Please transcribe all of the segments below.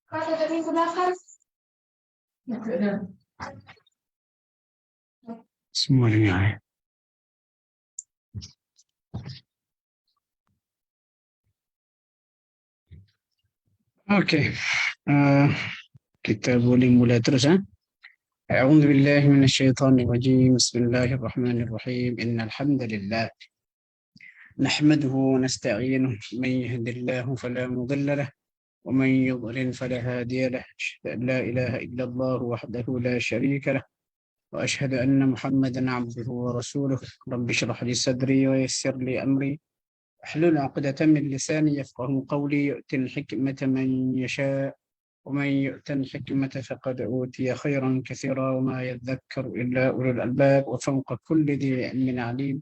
Kak, ada minggu belakang. Semua dengar ya. Okey. Kita boleh mulai terus ya. A'udzu billahi minasyaitonir rajim. Bismillahirrahmanirrahim. Innal hamdalillah nahmaduhu wa nasta'inuhu man yahdihillahu fala mudilla lahu wa man yudlil fala hadiya lahu. Asyhadu an la ilaha illallah wahdahu la syarika lahu wa asyhadu anna Muhammadan 'abduhu wa rasuluhu. Rabbi shrah li sadri wa yassir li amri. احلل عقدة من لساني يفقه قولي يؤتي الحكمة من يشاء ومن يؤت الحكمة فقد أوتي خيرا كثيرا وما يذكر إلا أولو الألباب وفوق كل ذي علم عليم.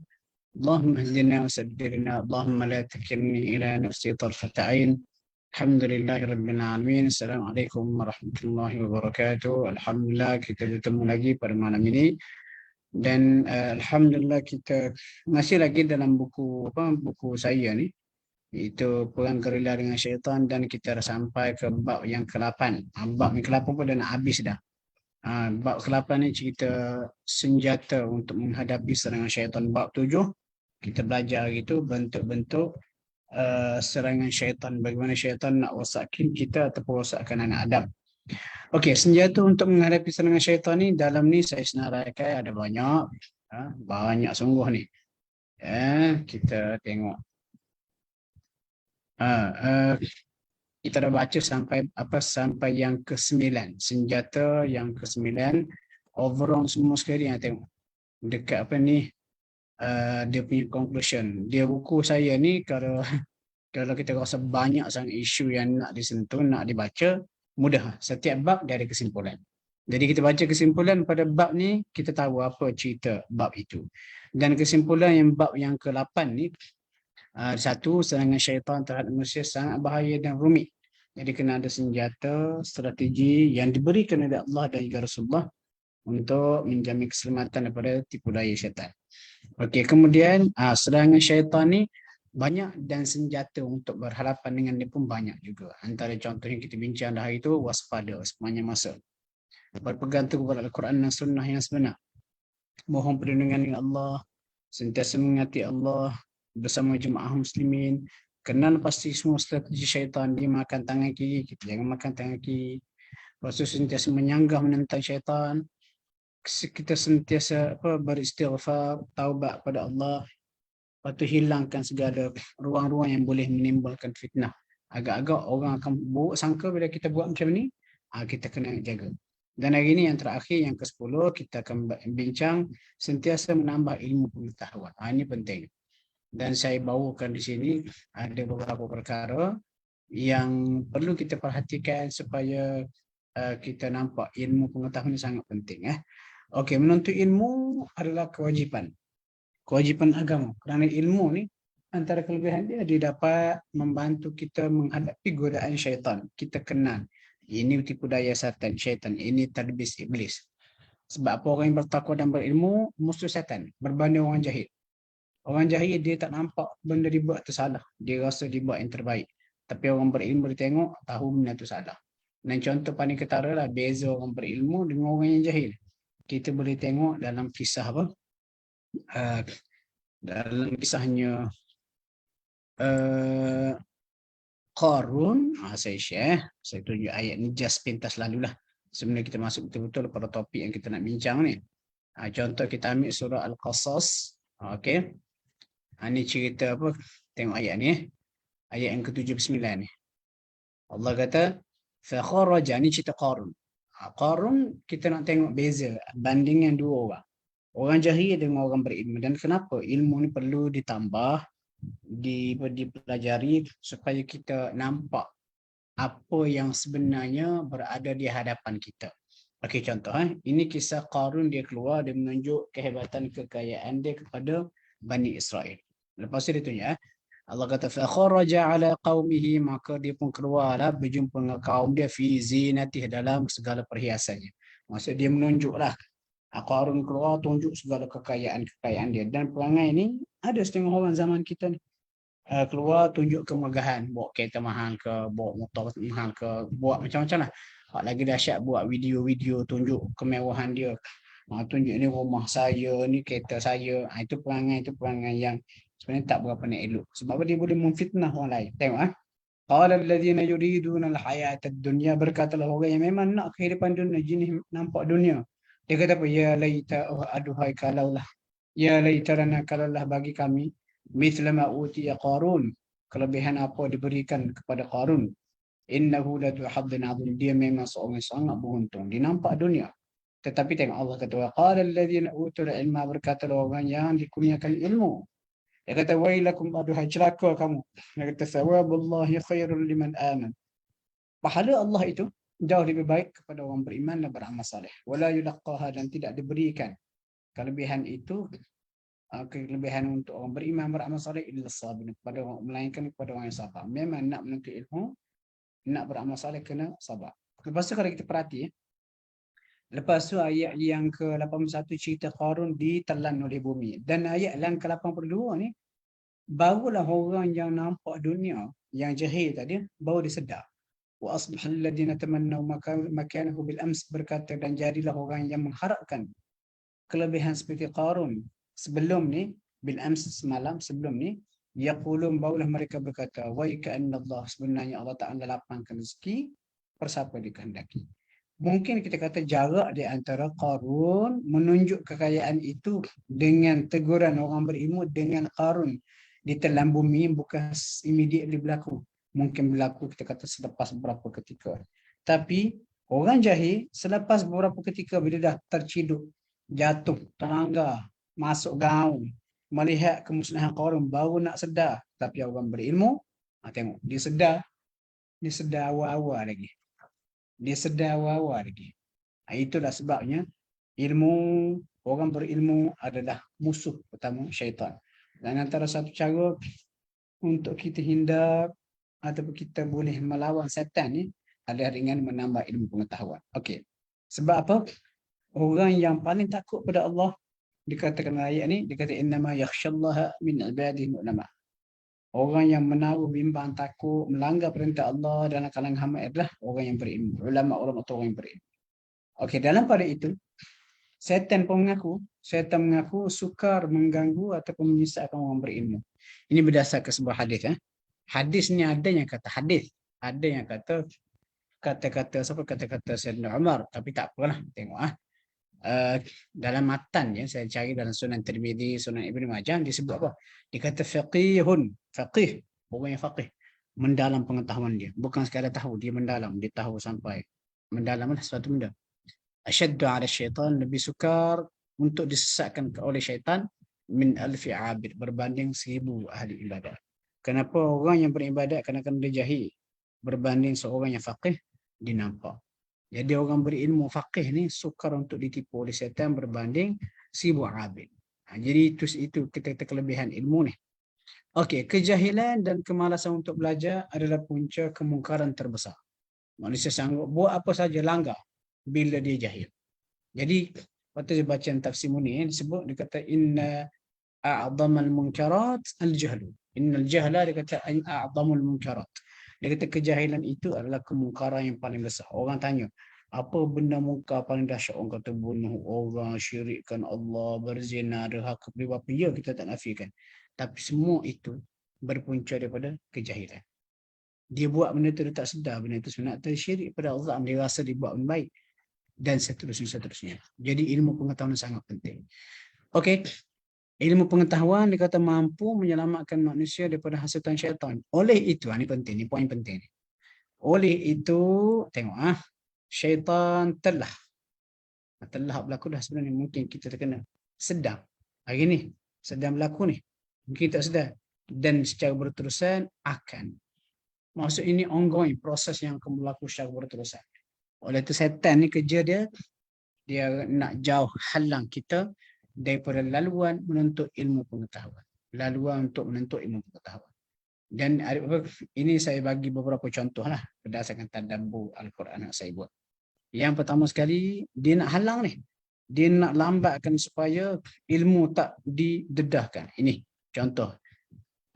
اللهم اهدنا وسددنا اللهم لا تكلني إلى نفسي طرفة عين. الحمد لله رب العالمين. السلام عليكم ورحمة الله وبركاته. Alhamdulillah kita bertemu lagi pada malam ini. Dan alhamdulillah kita masih lagi dalam buku buku saya ni, itu Perang Gerila dengan Syaitan, dan kita dah sampai ke bab yang ke-8. Bab yang ke-8 pun dah nak habis dah. Bab ke-8 ni cerita senjata untuk menghadapi serangan syaitan. Bab 7 kita belajar gitu bentuk-bentuk serangan syaitan, bagaimana syaitan nak rosakkan kita ataupun rosakkan anak Adam. Okey, senjata untuk menghadapi serangan syaitan ni, dalam ni saya senaraikan ada banyak, banyak sungguh ni. Kita tengok. Kita dah baca sampai yang ke-9. Senjata yang ke-9. Overall semua sekali tengok. Dekat apa ni, dia punya conclusion. Dia buku saya ni, kalau kita rasa banyak sangat isu yang nak disentuh, nak dibaca, mudah. Setiap bab dia ada kesimpulan. Jadi kita baca kesimpulan pada bab ni, kita tahu apa cerita bab itu. Dan kesimpulan yang bab yang ke-8 ni, satu, serangan syaitan terhadap manusia sangat bahaya dan rumit. Jadi kena ada senjata, strategi yang diberikan oleh Allah dan juga Rasulullah untuk menjamin keselamatan daripada tipu daya syaitan. Okey, kemudian serangan syaitan ni banyak, dan senjata untuk berhadapan dengan dia pun banyak juga. Antara contoh yang kita bincang dah hari itu, waspada sepanjang masa. Berpegang teguh kepada Al-Quran dan Sunnah yang sebenar. Mohon perlindungan dengan Allah, sentiasa mengingati Allah bersama jemaah muslimin. Kenal pasti semua strategi syaitan. Dia makan tangan kiri, kita jangan makan tangan kiri. Lepas tu sentiasa menyanggah menentang syaitan. Kita sentiasa beristighfar, taubat pada Allah. Lepas tu hilangkan segala ruang-ruang yang boleh menimbulkan fitnah. Agak-agak orang akan buruk sangka bila kita buat macam ni. Kita kena jaga. Dan hari ini yang terakhir, yang ke-10, kita akan bincang sentiasa menambah ilmu pengetahuan. Ini penting. Dan saya bawakan di sini ada beberapa perkara yang perlu kita perhatikan supaya kita nampak ilmu pengetahuan ini sangat penting. Okey, menuntut ilmu adalah kewajipan agama. Kerana ilmu ni, antara kelebihan dia dapat membantu kita menghadapi godaan syaitan. Kita kenal ini tipu daya syaitan, ini tadbis iblis. Sebab apa? Orang yang bertakwa dan berilmu musuh syaitan berbanding orang jahil. Orang jahil dia tak nampak benda dibuat tu salah, dia rasa dibuat yang terbaik. Tapi orang berilmu dia tengok, tahu benda tu salah. Dan contoh paling ketara lah beza orang berilmu dengan orang yang jahil. Kita boleh tengok dalam kisah dalam kisahnya Qarun. Saya share, saya tunjuk ayat ni just pintas lalulah. Sebenarnya kita masuk betul-betul pada topik yang kita nak bincang ni. Contoh kita ambil surah Al-Qasas. Okey. Ini cerita apa? Tengok ayat ni. Ayat yang ke-79 ni. Allah kata, fa kharaja, ni cerita Qarun. Qarun kita nak tengok beza bandingan dua orang. Orang jahil dengan orang berilmu. Dan kenapa ilmu ni perlu ditambah, dipelajari supaya kita nampak apa yang sebenarnya berada di hadapan kita. Okey, contoh ini kisah Qarun, dia keluar, dia menunjuk kehebatan kekayaan dia kepada Bani Israel. Lepas tu dia tunjuk Allah kata fakharaja ala qaumihi, maka dia pun keluarlah berjumpa dengan kaum dia fi zinatih, dalam segala perhiasannya. Maksud dia menunjuklah. Qarun keluar tunjuk segala kekayaan dia, dan perangai ni ada setengah orang zaman kita ni. Keluar tunjuk kemegahan, bawa kereta mahal ke, bawa motor mahal ke, buat macam-macam lah. Lagi dahsyat buat video-video tunjuk kemewahan dia. Tunjuk ni rumah saya, ni kereta saya. Itu perangai yang sebenarnya tak berapa nak elok. Sebab dia boleh memfitnah orang lain. Tengok qala alladhina yuriduna alhayata ad-dunya, berkatalah orang yang memang nak kehidupan dunia, jenis nampak dunia. Dia kata apa? Ya laita, aduhai kalaulah. Ya laitarana, kalaulah bagi kami mithla ma utiya Qarun, kelebihan apa diberikan kepada Qarun. Innahu latu haddin azim, dia memang seorang yang sangat beruntung. Dia nampak dunia. Tetapi tengok Allah kata, wa qala alladhina utul ilma, berkatalah orang yang dikurniakan ilmu. Dia kata, wailakum, aduhai celaka kamu. Dia kata, thawabullahi khairul liman aman. Pahala Allah itu jauh lebih baik kepada orang beriman dan beramal saleh. Wala yulaqqaha, dan tidak diberikan kelebihan itu, kelebihan untuk orang beriman beramal saleh illa sabir, kepada orang, melainkan kepada orang yang sabar. Memang nak menuntut ilmu, nak beramal saleh, kena sabar. Lepas tu kalau kita perhati, lepas tu ayat yang ke-81 cerita Qarun ditelan oleh bumi. Dan ayat yang ke-82 ni, barulah orang yang nampak dunia, yang jahil tadi, baru disedar. Wa asbahal ladina tamannaw makanahu bil ams, berkata, dan jadilah orang yang mengharapkan kelebihan seperti Qarun sebelum ni, bil ams, semalam sebelum ni, yaqulun, barulah mereka berkata, wa ika'anna Allah, sebenarnya Allah Ta'ala lapangkan rezeki persiapa dikehendaki. Mungkin kita kata jarak di antara Qarun menunjuk kekayaan itu dengan teguran orang berilmu, dengan Qarun ditelan bumi, bukan immediately berlaku. Mungkin berlaku kita kata selepas beberapa ketika. Tapi orang jahil selepas beberapa ketika, bila dah terciduk, jatuh, terangga, masuk gaung, melihat kemusnahan Qarun, baru nak sedar. Tapi orang berilmu, tengok, dia sedar awal-awal lagi. Dia sedar awal-awal lagi. Itulah sebabnya ilmu, orang berilmu adalah musuh pertama syaitan. Dan antara satu cara untuk kita hindar ataupun kita boleh melawan syaitan ni adalah dengan menambah ilmu pengetahuan. Okey. Sebab apa? Orang yang paling takut pada Allah, dikatakan ayat ni, dikata innama yakhshallaha min ibadihi ulama. Orang yang menaruh bimbang, takut, melanggar perintah Allah dalam kalangan hamba adalah orang yang berilmu. Ulama atau orang yang berilmu. Okey, dalam pada itu, syaitan mengaku sukar mengganggu ataupun menyesatkan orang berilmu. Ini berdasarkan sebuah hadis. Hadis ni ada yang kata hadis, ada yang kata kata-kata Sayyidina Umar, tapi tak apalah, tengok dalam matan yang saya cari dalam Sunan Tirmizi, Sunan Ibnu Majah, disebut apa? Dia kata faqih, orang yang faqih, mendalam pengetahuan dia, bukan sekadar tahu, dia mendalam, dia tahu sampai mendalam sesuatu benda. Asyaddu 'ala syaitan, lebih sukar untuk disesatkan oleh syaitan min alfi 'abid, berbanding 1000 ahli ibadat. Kenapa orang yang beribadat kadang-kadang dia jahil berbanding seorang yang faqih dia nampak. Jadi orang berilmu faqih ni sukar untuk ditipu oleh syaitan berbanding 1000 abid. Jadi itu kita kelebihan ilmu ni. Okey, kejahilan dan kemalasan untuk belajar adalah punca kemungkaran terbesar. Manusia sanggup buat apa saja langgar bila dia jahil. Jadi waktu saya baca tafsir Munir disebut, dia kata inna a'zamal munkarat al-jahlu. Innal jahla, dia kata a'zamul munkarat. Dia kata kejahilan itu adalah kemungkaran yang paling besar. Orang tanya, apa benda mungkar paling dahsyat? Orang kata bunuh orang, syirikkan Allah, berzina, derhaka kepada bapa. Ya, kita tak nafikan. Tapi semua itu berpunca daripada kejahilan. Dia buat benda itu, dia tak sedar benda itu sebenarnya tersyirik pada Allah, dia rasa dia buat benda baik, dan seterusnya. Jadi ilmu pengetahuan sangat penting. Okey. Ilmu pengetahuan dikata mampu menyelamatkan manusia daripada hasutan syaitan. Oleh itu, ini penting, ini poin penting. Oleh itu, tengok syaitan telah berlaku dah sebenarnya, mungkin kita terkena sedang. Hari ni sedang berlaku ni, mungkin tak sedar, dan secara berterusan akan. Maksud ini ongoing, proses yang akan berlaku secara berterusan. Oleh itu syaitan ni kerja dia nak jauh halang kita daripada laluan menuntut ilmu pengetahuan. Laluan untuk menuntut ilmu pengetahuan. Dan ini saya bagi beberapa contoh lah berdasarkan tadabbur Al-Quran yang saya buat. Yang pertama sekali, dia nak halang ni. Dia nak lambatkan supaya ilmu tak didedahkan. Ini contoh.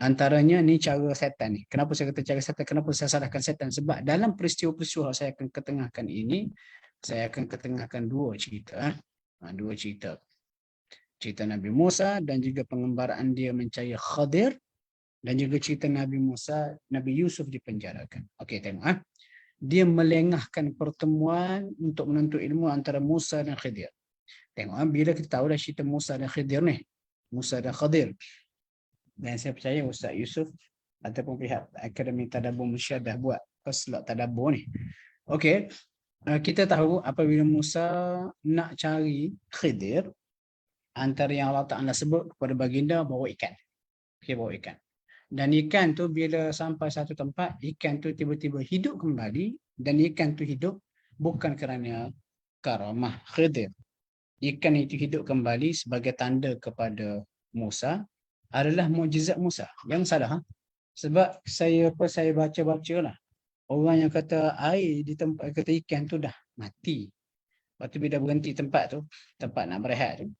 Antaranya ni cara setan ni. Kenapa saya kata cara setan? Kenapa saya salahkan setan? Sebab dalam peristiwa-peristiwa saya akan ketengahkan ini, saya akan ketengahkan dua cerita. Dua cerita. Cerita Nabi Musa dan juga pengembaraan dia mencari Khadir, dan juga cerita Nabi Musa, Nabi Yusuf dipenjarakan. Okey, tengok. Dia melengahkan pertemuan untuk menuntut ilmu antara Musa dan Khidir. Tengok, bila kita tahu dah cerita Musa dan Khidir ni, Musa dan Khadir, dan saya percaya Ustaz Yusuf ataupun pihak Akademi Tadabbur Musyaddah buat slot tadabbur ni. Okey, kita tahu apabila Musa nak cari Khidir, antara yang Allah Ta'ala sebut kepada baginda bawa ikan. Okey, bawa ikan. Dan ikan tu bila sampai satu tempat, ikan tu tiba-tiba hidup kembali, dan ikan tu hidup bukan kerana karamah Khidir. Ikan itu hidup kembali sebagai tanda kepada Musa adalah mukjizat Musa. Yang salah. Sebab saya baca-baca lah. Orang yang kata air di tempat, kata ikan tu dah mati. Lepas tu bila berhenti tempat tu, tempat nak berehat tu,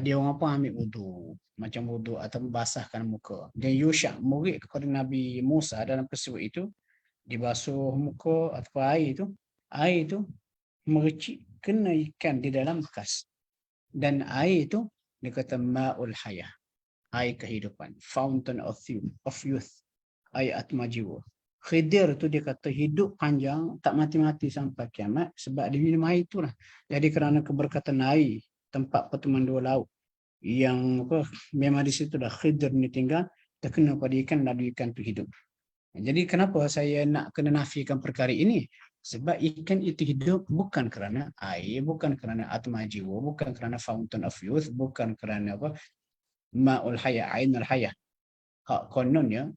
dia orang pun ambil wudu, macam wudu atau membasahkan muka. Dan Yusha, murid kepada Nabi Musa dalam peristiwa itu, dibasuh muka atau air tu mericik kena ikan di dalam bekas. Dan air itu dia kata ma'ul hayah, air kehidupan, fountain of youth, air atma jiwa. Khidir tu dia kata hidup panjang, tak mati-mati sampai kiamat sebab dia minum air itulah. Jadi kerana keberkatan air, tempat pertemuan dua laut yang memang di situ dah Khidir ni tinggal, terkena pada ikan, lalu ikan tu hidup. Jadi kenapa saya nak kena nafikan perkara ini? Sebab ikan itu hidup bukan kerana air, bukan kerana atma jiwa, bukan kerana fountain of youth, bukan kerana ma'ul hayah, ainul hayah. Hak kononnya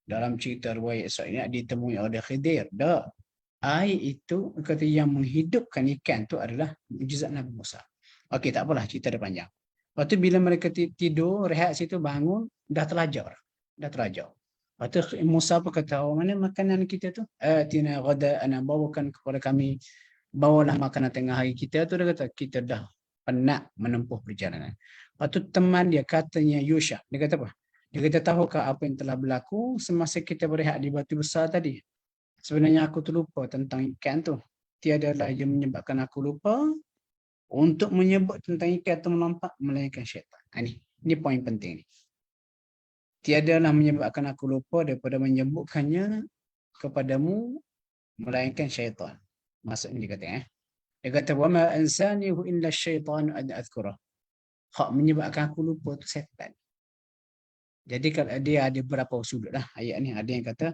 dalam cerita riwayat Israel ini ditemui oleh Khidir. Air itu kata yang menghidupkan ikan tu adalah mukjizat Nabi Musa. Okey, tak apalah, cerita dia panjang. Lepas tu bila mereka tidur, rehat situ, bangun, dah terlajar. Lepas tu Musa pun kata, mana makanan kita tu? Tina ghada ana, bawakan kepada kami, bawalah makanan tengah hari kita tu. Dia kata, kita dah penat menempuh perjalanan. Lepas tu teman dia katanya Yusha, dia kata apa? Dia kata, tahukah apa yang telah berlaku semasa kita berehat di batu besar tadi? Sebenarnya aku terlupa tentang ikan tu. Tiadalah yang menyebabkan aku lupa untuk menyebut tentang ikan tu melompat melainkan syaitan. Ini poin penting ni. Tiadalah menyebabkan aku lupa daripada menyebutkannya kepadamu melainkan syaitan. Maksudnya dia kata dia kata wa ma ansanihu illa syaitan an adhkurah. Hak menyebabkan aku lupa tu setan. Jadi kalau dia ada berapa sudut lah ayat ni. Ada yang kata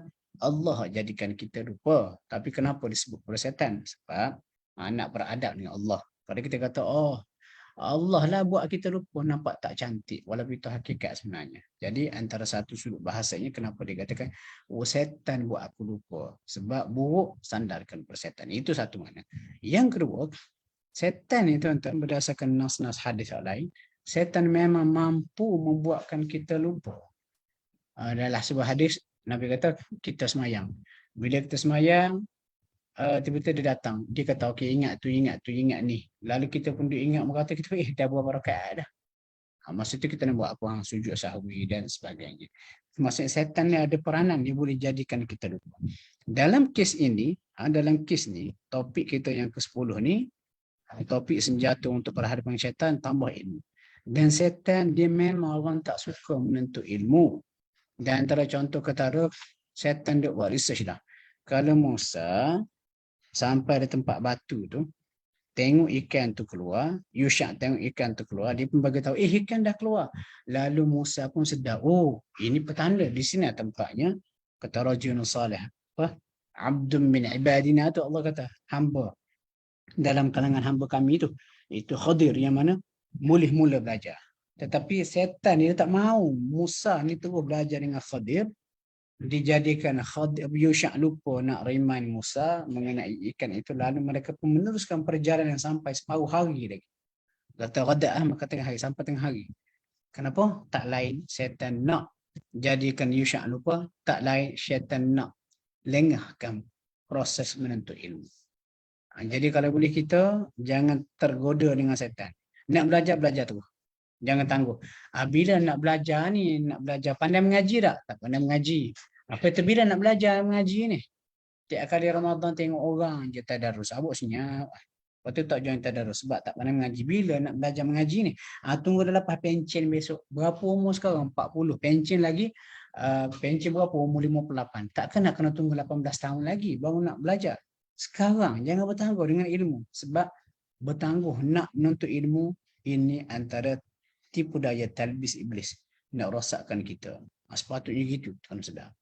Allah jadikan kita lupa. Tapi kenapa disebut oleh setan? Sebab nak beradab dengan Allah. Kalau kita kata Allah lah buat kita lupa, nampak tak cantik walaupun itu hakikat sebenarnya. Jadi antara satu sudut bahasanya kenapa dia katakan setan buat aku lupa. Sebab buruk sandarkan persetan. Itu satu makna. Yang kedua, setan itu berdasarkan nas-nas hadis lain, setan memang mampu membuatkan kita lupa. Dalam sebuah hadis Nabi kata kita semayang. Bila kita semayang, tiba-tiba dia datang. Dia kata okey, ingat ni. Lalu kita pun dia ingat berkata kita dah berapa rakaat dah. Masa tu kita nak buat apa? Sujud sahwi dan sebagainya. Maksudnya setan ni ada peranan, dia boleh jadikan kita lupa. Dalam kes ini, topik kita yang ke-10 ni, topik senjata untuk perhadapan syaitan tambah ilmu. Dan setan dia memang orang tak suka menuntut ilmu. Dan antara contoh ketara, setan dia buat research dah. Kalau Musa sampai di tempat batu tu, tengok ikan tu keluar, Yusha tengok ikan tu keluar, dia pun bagi tahu, ikan dah keluar. Lalu Musa pun sedar, ini petanda, di sini tempatnya, kata rajulun salih. Abdun min ibadina tu Allah kata, hamba. Dalam kalangan hamba kami itu Khadir yang mana boleh mula belajar. Tetapi setan dia tak mahu Musa ni terus belajar dengan Khadir. Dijadikan Yusha lupa nak remind Musa mengenai ikan itu, lalu mereka pun meneruskan perjalanan sampai separuh hari lagi. Kata ghadah, maka tengah hari, sampai tengah hari. Kenapa? Tak lain setan nak jadikan Yusha lupa, tak lain syaitan nak lengahkan proses menuntut ilmu. Jadi kalau boleh kita jangan tergoda dengan syaitan. Nak belajar tu. Jangan tangguh. Bila nak belajar ni, nak belajar pandai mengaji tak? Tak pandai mengaji. Apa itu bila nak belajar mengaji ni? Tiap kali Ramadan tengok orang je tadarus. Abuk senyap. Lepas tu tak join tadarus sebab tak pandai mengaji. Bila nak belajar mengaji ni? Tunggu dah lepas pencen besok. Berapa umur sekarang? 40. Pencen lagi. Pencen berapa? Umur 58. Takkan nak kena tunggu 18 tahun lagi baru nak belajar. Sekarang jangan bertangguh dengan ilmu. Sebab bertangguh nak menuntut ilmu ini antara tipu daya talbis iblis. Nak rosakkan kita. Sepatutnya gitu. Tuan sedar.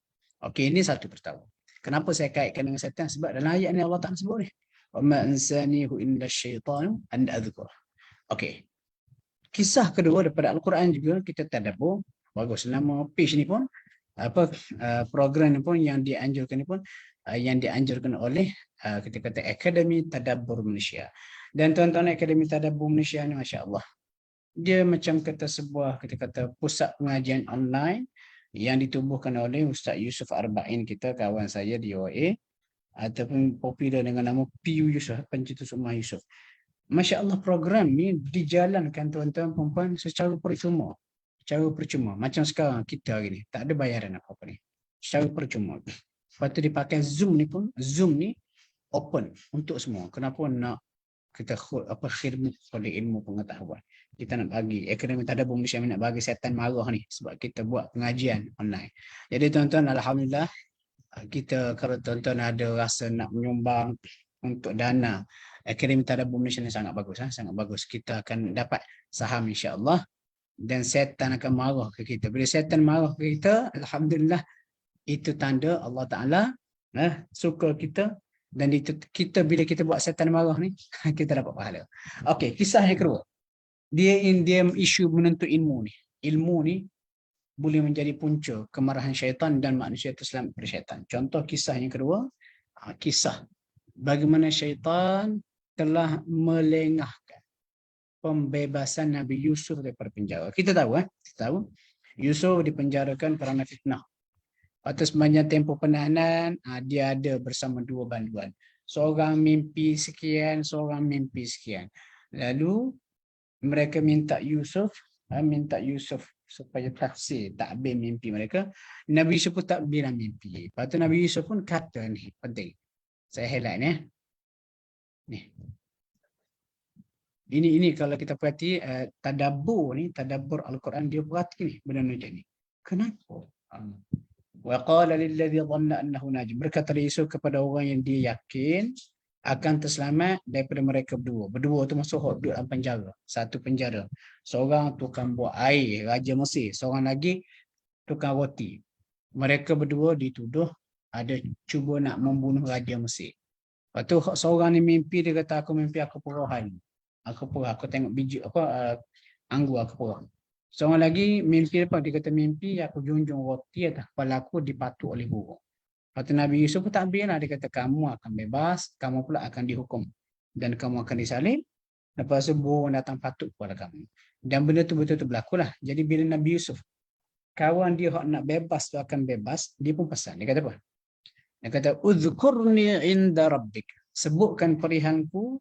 Okey, ini satu pertama. Kenapa saya kaitkan dengan syaitan? Sebab dalam ayat ni Allah Ta'ala sebut ni. وَمَا أَنْسَانِهُ إِلَّا الشَّيْطَانُ أَنْ أَذْكُرَهُ. Okey. Kisah kedua daripada Al-Quran juga kita tadabbur. Bagus. Nama page ni pun program ni pun yang dianjurkan ni pun yang dianjurkan oleh kita kata Akademi Tadabbur Malaysia. Dan tuan-tuan Akademi Tadabbur Malaysia ni masya-Allah. Dia macam kata sebuah kita kata pusat pengajian online yang ditubuhkan oleh Ustaz Yusuf Arba'in kita, kawan saya di OA, ataupun popular dengan nama PU Yusuf, Pencetus Ummah Yusuf. Masya Allah program ni dijalankan tuan-tuan perempuan secara percuma. Secara percuma. Macam sekarang kita hari ni. Tak ada bayaran apa-apa ni. Secara percuma. Lepas tu dipakai Zoom ni pun. Zoom ni open untuk semua. Kenapa nak kita khidmat pada ilmu pengetahuan. Kita nak bagi. Akademi Tadabbur Malaysia nak bagi setan marah ni. Sebab kita buat pengajian online. Jadi tuan-tuan Alhamdulillah. Kita kalau tuan-tuan ada rasa nak menyumbang untuk dana Akademi Tadabbur Malaysia ni sangat bagus. Sangat bagus. Kita akan dapat saham insya-Allah. Dan setan akan marah ke kita. Bila setan marah ke kita, Alhamdulillah, itu tanda Allah Ta'ala suka kita. Dan itu kita bila kita buat setan marah ni, kita dapat pahala. Okey, kisah yang kedua. Dia isu menuntut ilmu ni. Ilmu ni boleh menjadi punca kemarahan syaitan dan manusia terselamat dari syaitan. Contoh kisah yang kedua, kisah bagaimana syaitan telah melengahkan pembebasan Nabi Yusuf daripada penjara. Kita tahu, kita tahu Yusuf dipenjarakan kerana fitnah. Atas sepanjang tempoh penahanan, dia ada bersama dua banduan. Seorang mimpi sekian, seorang mimpi sekian. Lalu mereka minta Yusuf supaya tafsir, takbir mimpi mereka. Nabi Yusuf pun tak bilang mimpi. Lepas tu Nabi Yusuf pun kata ni, penting. Saya highlight ni. Ni. Ini kalau kita perhati tadabbur Al-Quran, dia perhati ni benda macam ni. Kenapa? Wa qala lilladzi dhanna annahu najim. Berkata Yusuf kepada orang yang dia yakin akan terselamat daripada mereka berdua. Berdua tu masuk duduk dalam penjara. Satu penjara. Seorang tukang buat air, Raja Mesir. Seorang lagi tukang roti. Mereka berdua dituduh ada cuba nak membunuh Raja Mesir. Lepas tu seorang ni mimpi, dia kata aku mimpi aku perahan. Aku tengok biji anggur aku perah. Seorang lagi mimpi apa? Dia kata mimpi aku junjung roti atas kepala aku dipatuk oleh burung. Lepas tu Nabi Yusuf pun tak biarlah. Dia kata kamu akan bebas, kamu pula akan dihukum. Dan kamu akan disalib. Lepas tu burung datang patuk kepada kamu. Dan benda tu betul-betul berlaku lah. Jadi bila Nabi Yusuf, kawan dia nak bebas tu akan bebas, dia pun pesan. Dia kata apa? Dia kata, Udhkurni inda rabbik. Sebutkan perihanku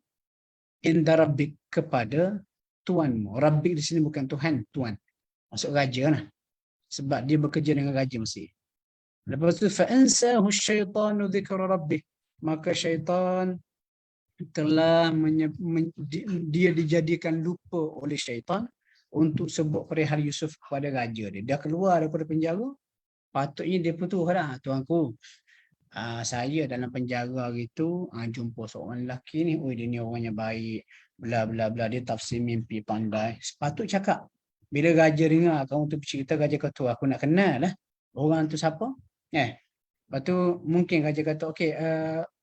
inda rabbik, kepada tuanmu. Rabbik di sini bukan Tuhan, tuan. Maksud raja lah. Sebab dia bekerja dengan raja Mesir. Lepas tu fa'ansahu syaitanu dzikra rabbih. Maka syaitan telah dia dijadikan lupa oleh syaitan untuk sebut perihal Yusuf kepada raja dia. Dia keluar daripada penjara, patutnya dia putuslah, tuanku. Saya dalam penjara gitu jumpa seorang lelaki ni, dia ni orangnya baik, bla bla bla, dia tafsir mimpi pandai. Sepatut cakap. Bila raja dengar kamu tu bercerita, raja kata aku nak kenal lah orang tu siapa. Lepas tu mungkin raja kata okey,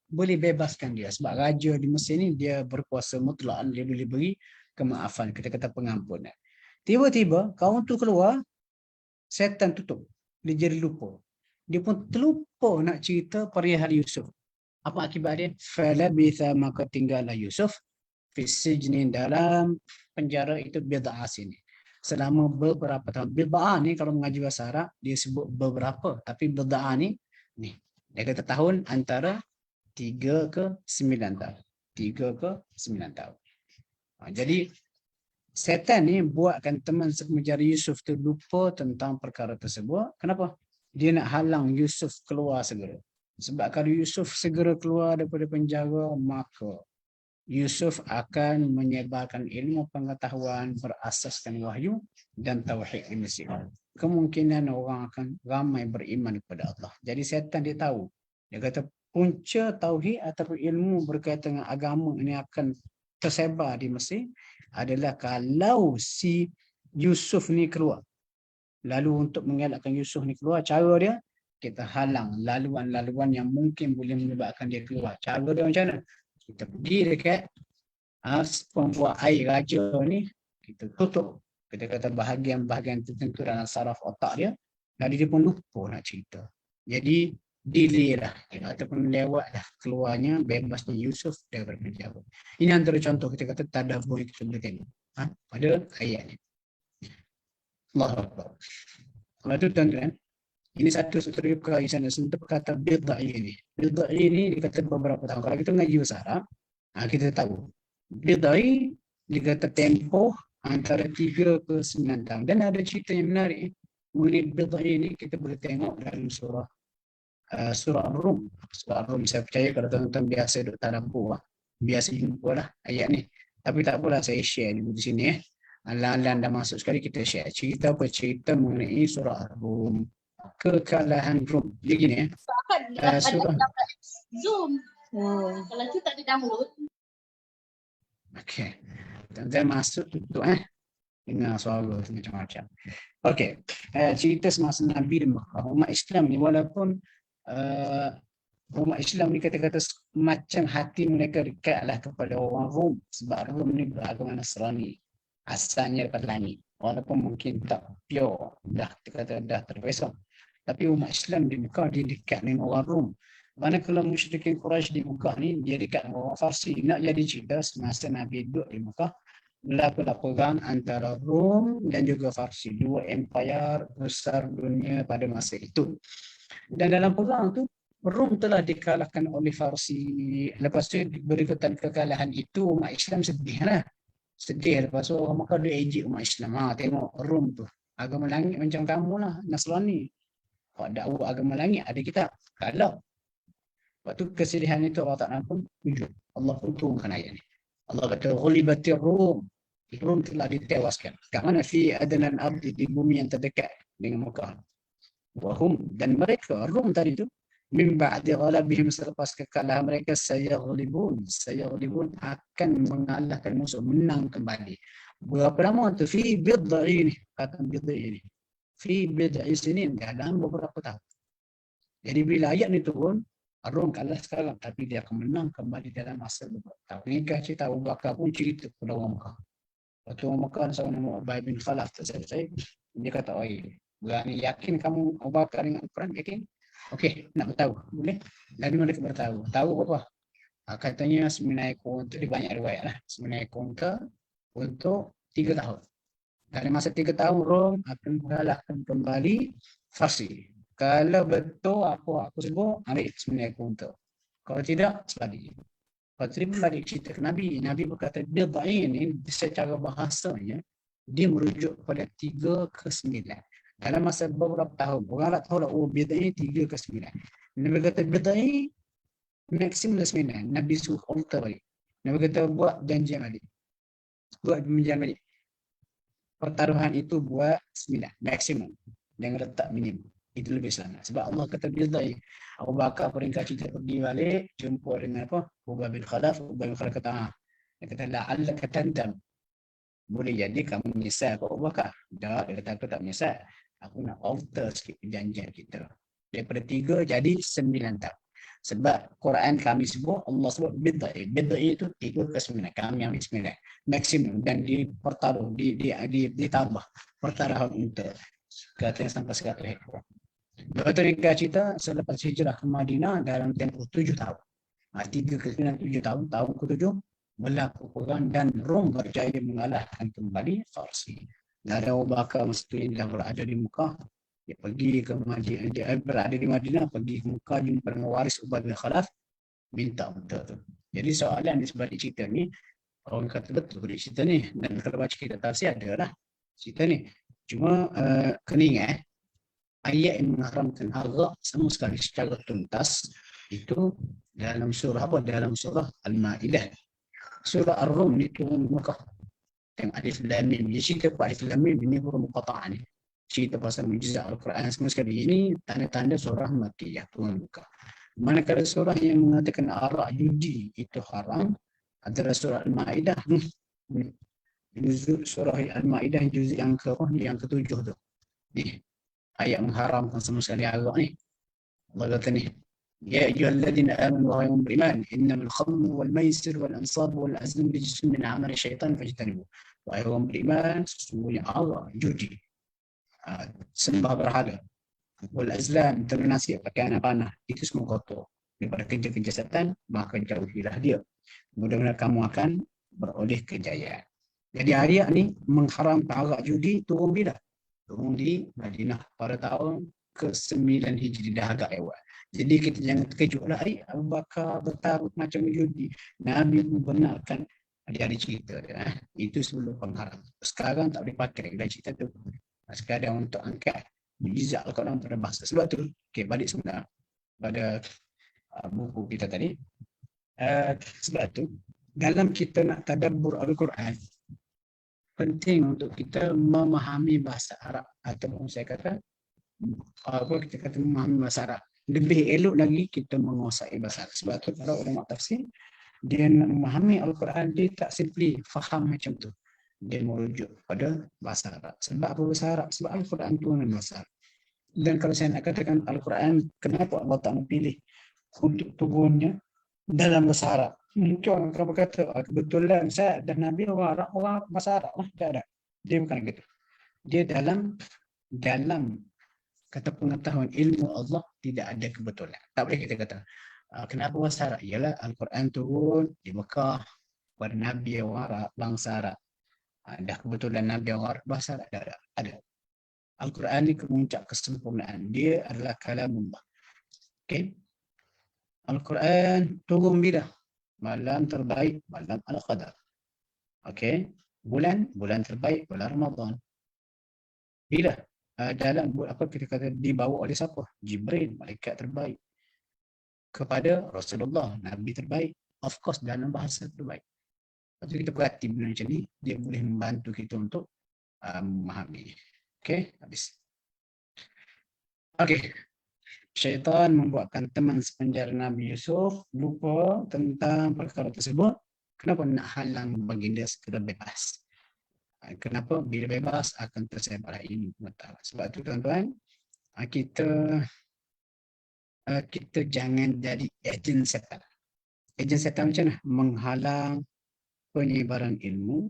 boleh bebaskan dia sebab raja di Mesir ni dia berkuasa mutlak, dia boleh beri kemaafan, kita kata pengampunan. Tiba-tiba kawan tu keluar, setan tutup, dia jadi lupa. Dia pun terlupa nak cerita perihal Yusuf. Apa akibat dia? Falabitha, maka tinggallah Yusuf fi sijnin, dalam penjara itu bid'a sini. selama beberapa tahun. Bid'ah ni kalau mengaji bahasa Arab dia sebut beberapa, tapi bid'ah ni dia kata tahun antara 3 ke 9 tahun. 3 ke 9 tahun. Jadi setan ni buatkan teman semenjari Yusuf tu lupa tentang perkara tersebut. Kenapa? Dia nak halang Yusuf keluar segera. Sebab kalau Yusuf segera keluar daripada penjara, maka Yusuf akan menyebarkan ilmu pengetahuan berasaskan wahyu dan tauhid di Mesir. Kemungkinan orang akan ramai beriman kepada Allah. Jadi setan dia tahu. Dia kata punca tauhid atau ilmu berkaitan dengan agama ini akan tersebar di Mesir adalah kalau si Yusuf ni keluar. Lalu untuk mengelakkan Yusuf ni keluar, cara dia kita halang laluan-laluan yang mungkin boleh menyebabkan dia keluar. Cara dia macam mana? Kita pergi dekat pembuat air raja ni, kita tutup. Kita kata bahagian-bahagian tertentu dalam saraf otak dia, lalu dia pun lupa nak cerita. Jadi delay lah ataupun lewat lah keluarnya bebasnya Yusuf daripada penjara. Ini antara contoh kita kata tadabbur yang kita boleh tengok pada ayat ni. Allahu Akbar. Kalau tu tuan-tuan, ini satu reka di sana untuk kata bid'ah ini. Bid'ah ini dikata beberapa tahun. Kalau kita mengaji bahasa Arab, kita tahu bid'ah dia kata tempoh antara 3 ke 9 tahun. Dan ada cerita yang menarik mengenai bid'ah ini, kita boleh tengok dalam surah Ar-Rum. Surah Ar-Rum, saya percaya kalau tuan-tuan biasa duduk tadabbur, biasa jumpa lah ayat ni. Tapi tak apalah, saya share dulu di sini. Alang-alang dah masuk sekali, kita share cerita mengenai surah Ar-Rum, kekalahan Rum. Dia gini surah Zoom. Kalau tu tak ada download. Okey. Tuan-tuan masuk tutup dengar suara macam-macam. Okey. Cerita semasa Nabi di Mekah. Umat Islam ni walaupun umat Islam ni kata-kata macam hati mereka dekatlah kepada orang Rom, sebab Rom ni beragama Nasrani. Asalnya daripada langit. Walaupun mungkin tak pure, dah terpesong. Tapi umat Islam di Mekah dia dekat dengan orang Rom. Manakala musyrikin Quraisy di Mekah ni dia dekat dengan orang Farsi. Nak jadi cerita semasa Nabi duduk di Mekah, berlakulah perang antara Rom dan juga Farsi, dua empayar besar dunia pada masa itu. Dan dalam perang tu Rom telah dikalahkan oleh Farsi. Lepas tu berikutan kekalahan itu umat Islam sedih lah. Sedih. Lepas tu orang Mekah dia ejek umat Islam. Tengok Rom tu, agama langit macam kamu lah, Nasrani. Kalau dakwah agama langit ada kita kalau. Lepas tu kesedihan itu Allah Ta'ala pun wujud. Allah pun turunkan ayat ni. Allah kata ghulibatir Rum. Rum telah ditewaskan. Kat mana? Fi adnan ardi, di bumi yang terdekat dengan Mekah. Wahum, dan mereka Rum tadi tu min ba'di ghalabihim, selepas kekalahan mereka sayaghlibun akan mengalahkan musuh, menang kembali. Berapa lama tu? Fi bid'i ini, kata bid'i ini. Fi bid'i sinin, dalam beberapa tahun. Jadi bila ayat ni turun, Rom kalah sekarang, tapi dia akan menang kembali dalam masa beberapa tahun. Ini cerita Abu Bakar pun cerita kepada orang Mekah. Waktu orang Mekah sama nama Ubay bin Khalaf tersebut, dia kata, berani yakin kamu Abu Bakar dengan Al-Quran? Yakin? Okey, nak bertahu. Boleh? Lalu mereka bertahu. Tahu apa? Katanya 9 ekor unta, di banyak riwayat lah. 9 ekor unta untuk 3 tahun. Dalam masa 3 tahun, Rom akan mengalahkan kembali Farsi. Kalau betul apa aku sebut, ambil 9 ekor unta. Kalau tidak, sebalik. Kalau tidak, balik cerita ke Nabi. Nabi berkata, bid'ain ini secara bahasanya, dia merujuk kepada 3 ke 9. Dalam masa beberapa tahun, orang tak tahu lah, bid'ain 3 ke 9. Nabi kata, bid'ain maksimum 9. Nabi suruh unta balik. Nabi kata, buat janjian balik. Buat janjian balik. Pertaruhan itu buat 9, maksimum. Jangan letak minimum. Itu lebih selamat. Sebab Allah kata bid'ain. Abu Bakar peringkat cerita pergi balik, jumpa dengan apa? Ubay bin Khalaf. Ubay bin Khalaf kata, dia kata, la'allaka tandam. Boleh jadi kamu menyesal Abu Bakar. Dia kata, aku tak menyesal. Aku nak alter sikit perjanjian kita. Daripada 3 jadi 9 tahun. Sebab Quran kami sebut, Allah sebut bid'ain. Bid'ain itu 3 ke 9. Kami ambil 9. Maksimum. Dan dipertaruh, ditambah. Pertaruhan untuk kata sampai 100 ekor. Betul nikah cerita selepas hijrah ke Madinah dalam tempoh 7 tahun. 3 ke 9, 7 tahun. Tahun ke-7 berlaku perang dan Rom berjaya mengalahkan kembali Farsi. Dah ada Abu Bakar masa tu yang dah berada di Mekah. Dia pergi ke Madinah, dia berada di Madinah, pergi ke Mekah jumpa dengan waris Ubay bin Khalaf, minta benda tu. Jadi soalan di sebalik cerita ni, orang kata betul di cerita ni. Dan kalau baca kitab tafsir ada lah cerita ni. Cuma kena ingat ayat yang mengharamkan arak sama sekali secara tuntas itu dalam surah apa? Dalam surah Al-Ma'idah. Surah Ar-Rum ni turun Mekah. Tengok Alif Lam Mim. Dia cerita apa Alif Lam Mim ini huruf muqatta'ah ni. Cerita pasal mujizat Al-Quran semua sekali. Ini tanda-tanda surah Makkiyah turun Mekah. Manakala surah yang mengatakan arak judi itu haram adalah surah Al-Ma'idah. Surah Al-Ma'idah juz yang ke-7 tu. Ni ayat mengharamkan sama sekali arak ni. Allah kata ni, ya ayyuhalladzina amanu wa hum beriman innamal khamru wal maisir wal ansab wal azlam rijsun min amali syaitan fajtanibu. Wahai orang beriman, sesungguhnya arak judi, sembah berhala, wal azlam ternasi pakai anak panah, itu semua kotor daripada kerja-kerja setan, maka jauhilah dia. Mudah-mudahan kamu akan beroleh kejayaan. Jadi ayat ni mengharamkan arak judi turun bila? Turun di Madinah pada tahun ke-9 Hijri, dah agak lewat. Jadi kita jangan terkejutlah, Abu Bakar bertarung macam judi. Nabi membenarkan, ada cerita dia. Itu sebelum pengharam. Sekarang tak boleh pakai lagi cerita tu. Sekadar untuk angkat mujizat Al-Quran pada bahasa. Sebab tu, okay, balik sebentar pada buku kita tadi. Sebab tu, dalam kita nak tadabbur Al-Quran, penting untuk kita memahami bahasa Arab. Ataupun saya kata, kita kata memahami bahasa Arab. Lebih elok lagi kita menguasai bahasa Arab. Sebab tu kalau ulama tafsir, dia nak memahami Al-Quran, dia tak simply faham macam tu. Dia merujuk pada bahasa Arab. Sebab apa bahasa Arab? Sebab Al-Quran tu dengan bahasa Arab. Dan kalau saya nak katakan Al-Quran, kenapa Allah tak pilih untuk turunnya dalam bahasa Arab? Mungkin orang akan berkata, kebetulan saya dan Nabi orang Arab, orang bahasa Arab lah. Tak ada. Dia bukan begitu. Dia dalam kata pengetahuan ilmu Allah tidak ada kebetulan. Tak boleh kita kata. Kenapa bahasa Arab? Ialah Al-Quran turun di Mekah pada Nabi orang Arab, bangsa Arab. Dah kebetulan Nabi orang Arab, bahasa Arab ada. Al-Quran ni kemuncak kesempurnaan. Dia adalah kalamullah. Okay? Al-Quran turun bila? Malam terbaik, malam Al-Qadar. Okay? Bulan terbaik, bulan Ramadan. Bila? Dalam apa kita kata dibawa oleh siapa? Jibril, malaikat terbaik. Kepada Rasulullah, Nabi terbaik. Of course, dalam bahasa terbaik. Lepas tu kita perhati benda macam ni, dia boleh membantu kita untuk memahami. Okay, habis. Okay. Syaitan membuatkan teman sepenjara Nabi Yusuf lupa tentang perkara tersebut. Kenapa nak halang baginda segera bebas? Kenapa? Bila bebas akan tersebar ilmu pengetahuan. Sebab tu tuan-tuan, kita jangan jadi ejen setan. Ejen setan macam mana? Menghalang penyebaran ilmu,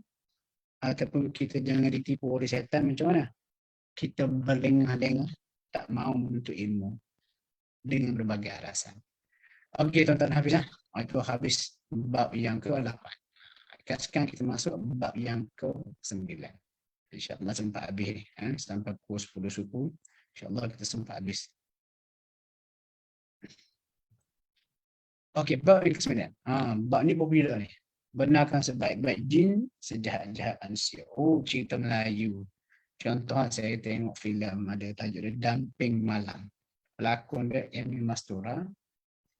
ataupun kita jangan ditipu oleh setan macam mana? Kita berlengah-lengah tak mau menuntut ilmu dengan berbagai alasan. Okey tuan-tuan habis lah. Itu habis bab yang ke-8. Sekarang kita masuk bab yang ke-9. InsyaAllah sempat habis ni. Sampai pukul 10 suku. InsyaAllah kita sempat habis. Okey, bab yang ke-9. Bab ni popular ni. Benarkan sebaik-baik jin, sejahat-jahat manusia. Oh, cerita Melayu. Contoh saya tengok filem ada tajuk dia Damping Malam. Pelakon dia Amy Mastura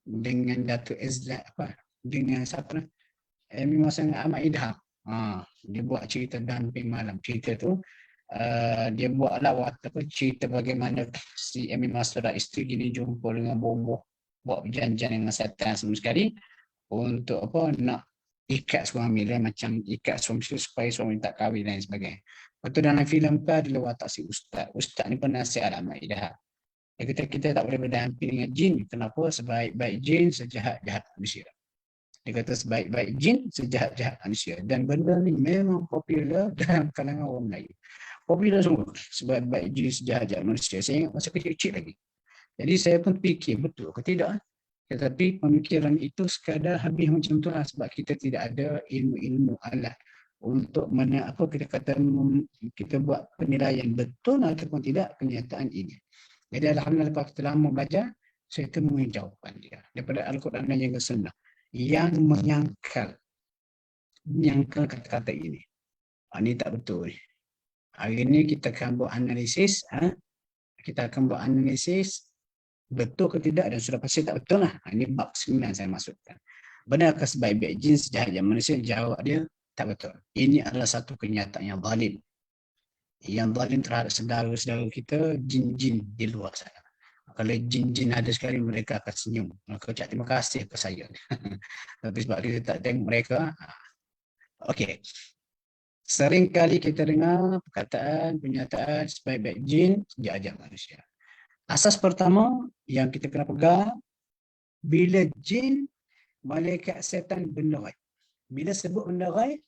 dengan Datuk Ezra dengan siapa? Amy Mastura Ahmad Idham. Dia buat cerita Damping Malam. Cerita tu dia buat lawat cerita bagaimana si Amy Mastura isteri gini jumpa dengan bomoh, buat perjanjian dengan setan semua sekali untuk nak ikat suami dia, macam ikat suami supaya suami tak kahwin dan sebagainya. Lepas tu dalam filem tu ada watak si ustaz. Ustaz ni penasihat Ahmad Idham. Dia kata kita tak boleh berdamping dengan jin. Kenapa? Sebaik-baik jin, sejahat-jahat manusia. Dia kata sebaik-baik jin, sejahat-jahat manusia. Dan benda ni memang popular dalam kalangan orang Melayu. Popular semua. Sebaik-baik jin, sejahat-jahat manusia. Saya ingat masa kecil-kecil lagi. Jadi saya pun fikir betul ke tidak. Tetapi pemikiran itu sekadar habis macam tu lah. Sebab kita tidak ada ilmu-ilmu alat untuk apa kita kata kita buat penilaian betul ataupun tidak kenyataan ini. Jadi alhamdulillah lepas kita lama belajar, saya temui jawapan dia daripada Al-Quran dan juga Sunnah yang menyangkal kata-kata ini. Ini tak betul. Hari ini kita akan buat analisis, betul ke tidak dan sudah pasti tak betul lah. Ini bab 9 saya masukkan. Benarkah sebaik-baik jin sejahat yang manusia? Jawab dia tak betul. Ini adalah satu kenyataan yang zalim. Yang zalim terhadap saudara-saudara kita, jin-jin di luar sana. Kalau jin-jin ada sekali, mereka akan senyum. Mereka ucap terima kasih ke saya. Tapi sebab kita tak tengok mereka. Okey. Sering kali kita dengar perkataan, pernyataan sebaik-baik jin sejahat manusia. Asas pertama yang kita kena pegang, bila jin, malaikat setan benda ghaib. Bila sebut benda ghaib,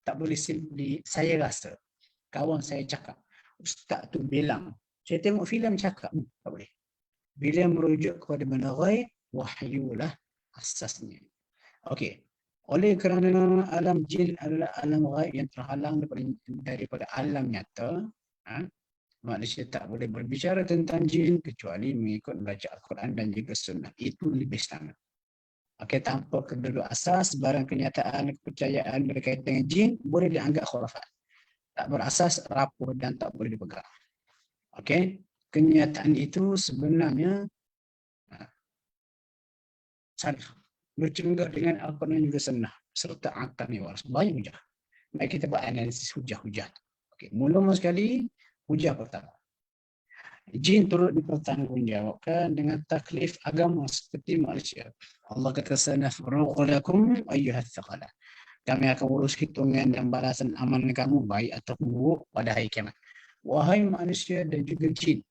tak boleh simply saya rasa. Kawan saya cakap, ustaz tu bilang, saya tengok filem cakap, tak boleh. Bila merujuk kepada benda ghaib, wahyulah asasnya. Okey. Oleh kerana alam jin adalah alam ghaib yang terhalang daripada alam nyata, manusia tak boleh berbicara tentang jin kecuali mengikut baca Al-Quran dan juga Sunnah. Itu lebih standar. Okey, tanpa kedua asas, barang kenyataan kepercayaan berkaitan dengan jin boleh dianggap khurafat. Tak berasas, rapuh dan tak boleh dipegang. Okey, kenyataan itu sebenarnya salah. Bercanggah dengan Al-Quran dan juga Sunnah serta akal ni waras. Banyak hujah. Mari kita buat analisis hujah-hujah. Okey, mula sekali hujah pertama. Jin turut dipertanggungjawabkan dengan taklif agama seperti manusia. Allah kata sanafruqu lakum ayyuhats thaqalan. Kami akan urus hitungan dan balasan amalan kamu baik atau buruk pada hari kiamat. Wahai manusia dan juga jin.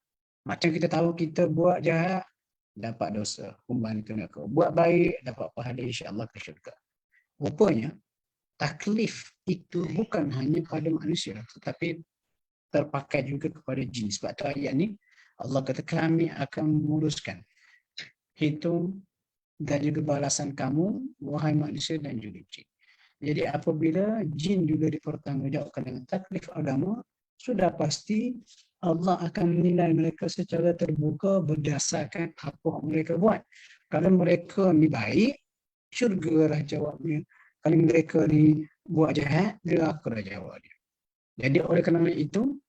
Macam kita tahu kita buat jahat dapat dosa, humban ke neraka. Buat baik dapat pahala insya-Allah ke syurga. Rupanya taklif itu bukan hanya pada manusia tetapi terpakai juga kepada jin. Sebab tu ayat ni Allah kata kami akan menguruskan hitung dan juga balasan kamu wahai manusia dan juga jin. Jadi apabila jin juga dipertanggungjawabkan dengan taklif agama, sudah pasti Allah akan menilai mereka secara terbuka berdasarkan apa mereka buat. Kalau mereka ni baik, syurga lah jawabnya. Kalau mereka ni buat jahat, neraka lah jawabnya. Jadi oleh kerana itu,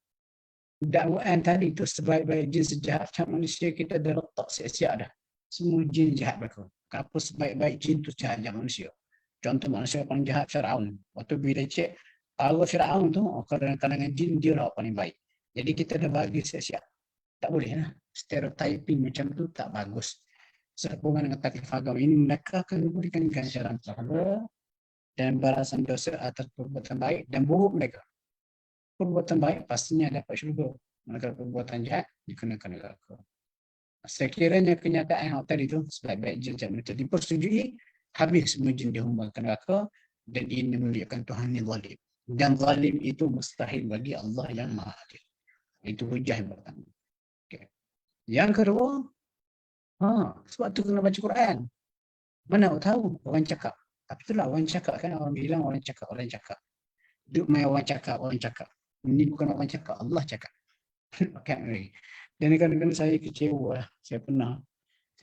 dakwaan tadi tu sebaik-baik jin sejahat manusia kita dah letak siap-siap dah. Semua jin jahat mereka. Apa sebaik-baik jin tu jahat manusia. Contoh manusia paling jahat Firaun. Waktu bila cek para Firaun tu kalangan jin dia lah paling baik. Jadi kita dah bagi siap-siap. Tak boleh lah. Stereotyping macam tu tak bagus. Sehubungan dengan taklif agama ini mereka akan diberikan ganjaran pahala dan balasan dosa atas perbuatan baik dan buruk mereka. Perbuatan baik pastinya dapat syurga. Manakala perbuatan jahat dikenakan neraka. Sekiranya kenyataan yang tadi itu sebaik-baik jin jahat itu dipersetujui, habis semua jin dihumban ke neraka dan ini menunjukkan Tuhan yang zalim. Dan zalim itu mustahil bagi Allah yang Maha Adil. Itu hujah yang pertama. Okay. Yang kedua, sebab tu kena baca Quran. Mana tahu orang cakap. Tapi itulah orang cakap kan, orang bilang orang cakap. Duk main orang cakap. Ini bukan orang cakap, Allah cakap. Okay. Dan kadang-kadang saya kecewa lah. Saya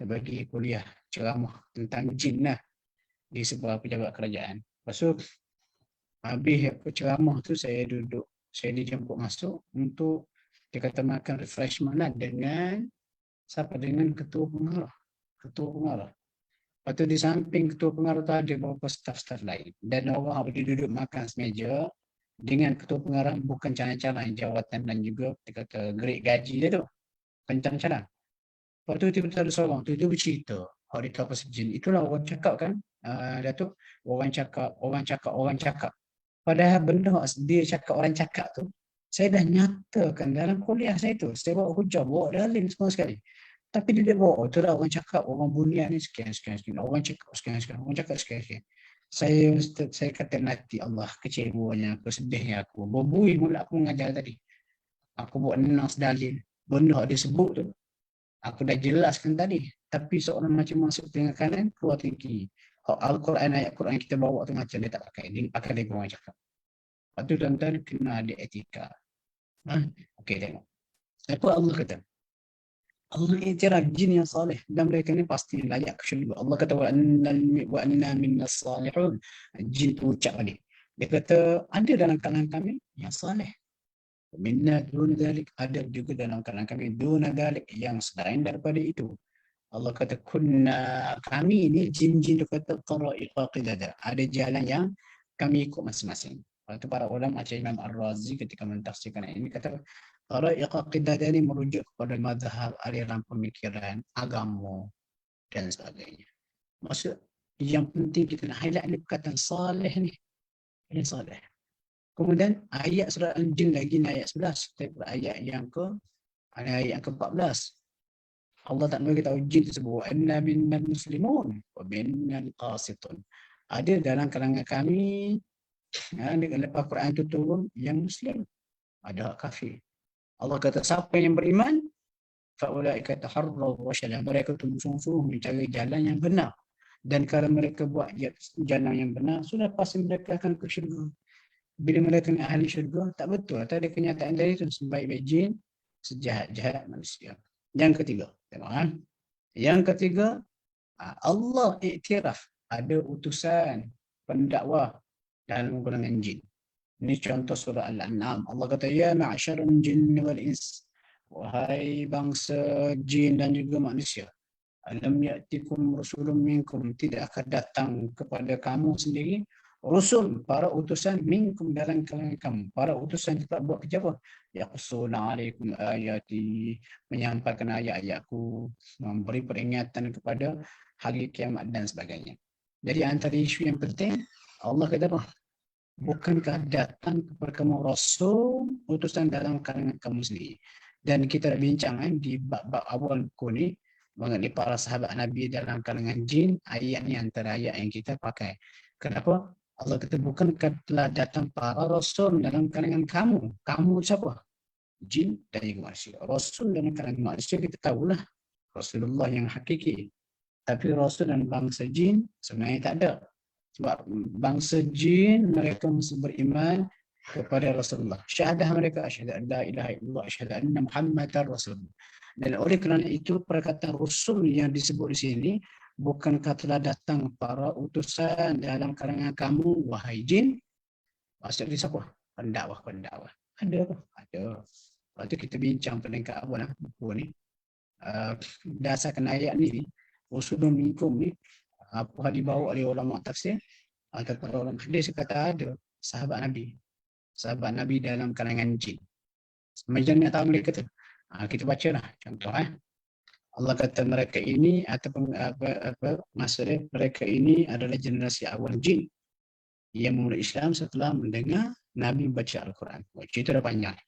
bagi kuliah ceramah tentang jin lah di sebuah pejabat kerajaan. Lepas tu, habis ceramah tu saya duduk. Saya dijemput masuk untuk dia kata makan refreshment lah dengan ketua pengarah. Lepas tu di samping ketua pengarah tu ada beberapa staf-staf lain. Dan orang boleh duduk makan semeja dengan ketua pengarah bukan calon-calon jawatan dan juga dia kata grade gaji dia tu. Bukan calon-calon. Lepas tu tiba-tiba ada seorang tu dia bercerita. Dia tahu pasal jin. Itulah orang cakap kan. Datuk, orang cakap. Padahal benda dia cakap orang cakap tu saya dah nyatakan dalam kuliah saya tu. Saya bawa hujah, bawa dalil semua sekali. Tapi dia bawa, tu lah orang cakap, orang bunian ni sekian. Orang cakap sekian. Saya kata nanti Allah kecewanya aku, sedihnya aku. Berbui mula aku mengajar tadi. Aku buat nas dalil. Benda dia sebut tu. Aku dah jelaskan tadi. Tapi seorang macam masuk tengah kanan, keluar tengah kiri. Al-Quran, ayat Quran kita bawa tu macam dia tak pakai. Dia pakai dia orang cakap. Lepas tu tuan-tuan kena ada etika. Okey, tengok. Apa Allah kata? Allah iktiraf jin yang salih dan mereka ni pasti layak ke syurga. Allah kata wa anna minnas salihun. Jin tu ucap balik. Dia kata ada dalam kalangan kami yang salih. Minna dun dalik, ada juga dalam kalangan kami dun dalik yang selain daripada itu. Allah kata kunna, kami ni jin-jin tu kata qara'iqa qidada. Ada jalan yang kami ikut masing-masing. Lepas tu para ulama macam Imam Ar-Razi ketika mentafsirkan ini kata qara'iqa qidada ni merujuk kepada mazhab aliran pemikiran agama dan sebagainya. Maksud yang penting kita nak highlight ni perkataan salih ni. Ini salih. Kemudian ayat surah Al-Jin lagi ni ayat 11. Daripada ayat yang ke-14. Allah tak bagi tahu jin tersebut. Inna minnal muslimun wa minnal qasitun. Ada dalam kalangan kami, lepas Quran itu turun, yang muslim. Ada kafir. Allah kata siapa yang beriman, fa'ulaika taharraw rasyada. Mereka tu sungguh-sungguh mencari jalan yang benar. Dan kalau mereka buat jalan yang benar, sudah pasti mereka akan ke syurga. Bila mereka ni ahli syurga, tak betul. Atau ada kenyataan dari itu, sebaik-baik jin, sejahat-jahat manusia. Yang ketiga, tengok. Yang ketiga, Allah iktiraf ada utusan pendakwah dalam golongan jin. Ini contoh surah Al-An'am. Allah kata, ya ma'asyarun jin wal ins. Wahai bangsa jin dan juga manusia. Alam ya'tikum rusulun minkum. Tidak akan datang kepada kamu sendiri rusul, para utusan minkum dalam kalangan kamu. Para utusan tetap buat kerja apa? Yaqsuna alaikum ayati, menyampaikan ayat-ayatku, memberi peringatan kepada hari kiamat dan sebagainya. Jadi antara isu yang penting, Allah kata apa? Bukankah datang kepada kamu rasul, utusan dalam kalangan kamu sendiri. Dan kita dah bincang di bab-bab awal buku ni, mengenai para sahabat Nabi dalam kalangan jin, ayat ni antara ayat yang kita pakai. Kenapa? Allah kata bukankah telah datang para rasul dalam kalangan kamu. Kamu siapa? Jin dan juga manusia. Rasul dalam kalangan manusia kita tahulah Rasulullah yang hakiki. Tapi rasul dan bangsa jin sebenarnya tak ada. Sebab bangsa jin mereka mesti beriman kepada Rasulullah. Syahadah mereka asyhadu an la ilaha illallah asyhadu anna Muhammadar Rasulullah. Dan oleh kerana itu perkataan rasul yang disebut di sini, bukankah telah datang para utusan dalam kalangan kamu, wahai jin? Maksudnya siapa? Pendakwah. Ada apa? Ada. Lepas tu kita bincang peringkat awal buku ni. Dasarkan ayat ni, usulun minkum ni, apa dibawa oleh ulama tafsir atau para ulama hadis kata ada sahabat Nabi dalam kalangan jin. Macam mana tahu mereka tu? Kita bacalah contoh. Allah kata mereka ini ataupun maksudnya mereka ini adalah generasi awal jin yang memeluk Islam setelah mendengar Nabi baca Al-Quran. Cerita dah panjang.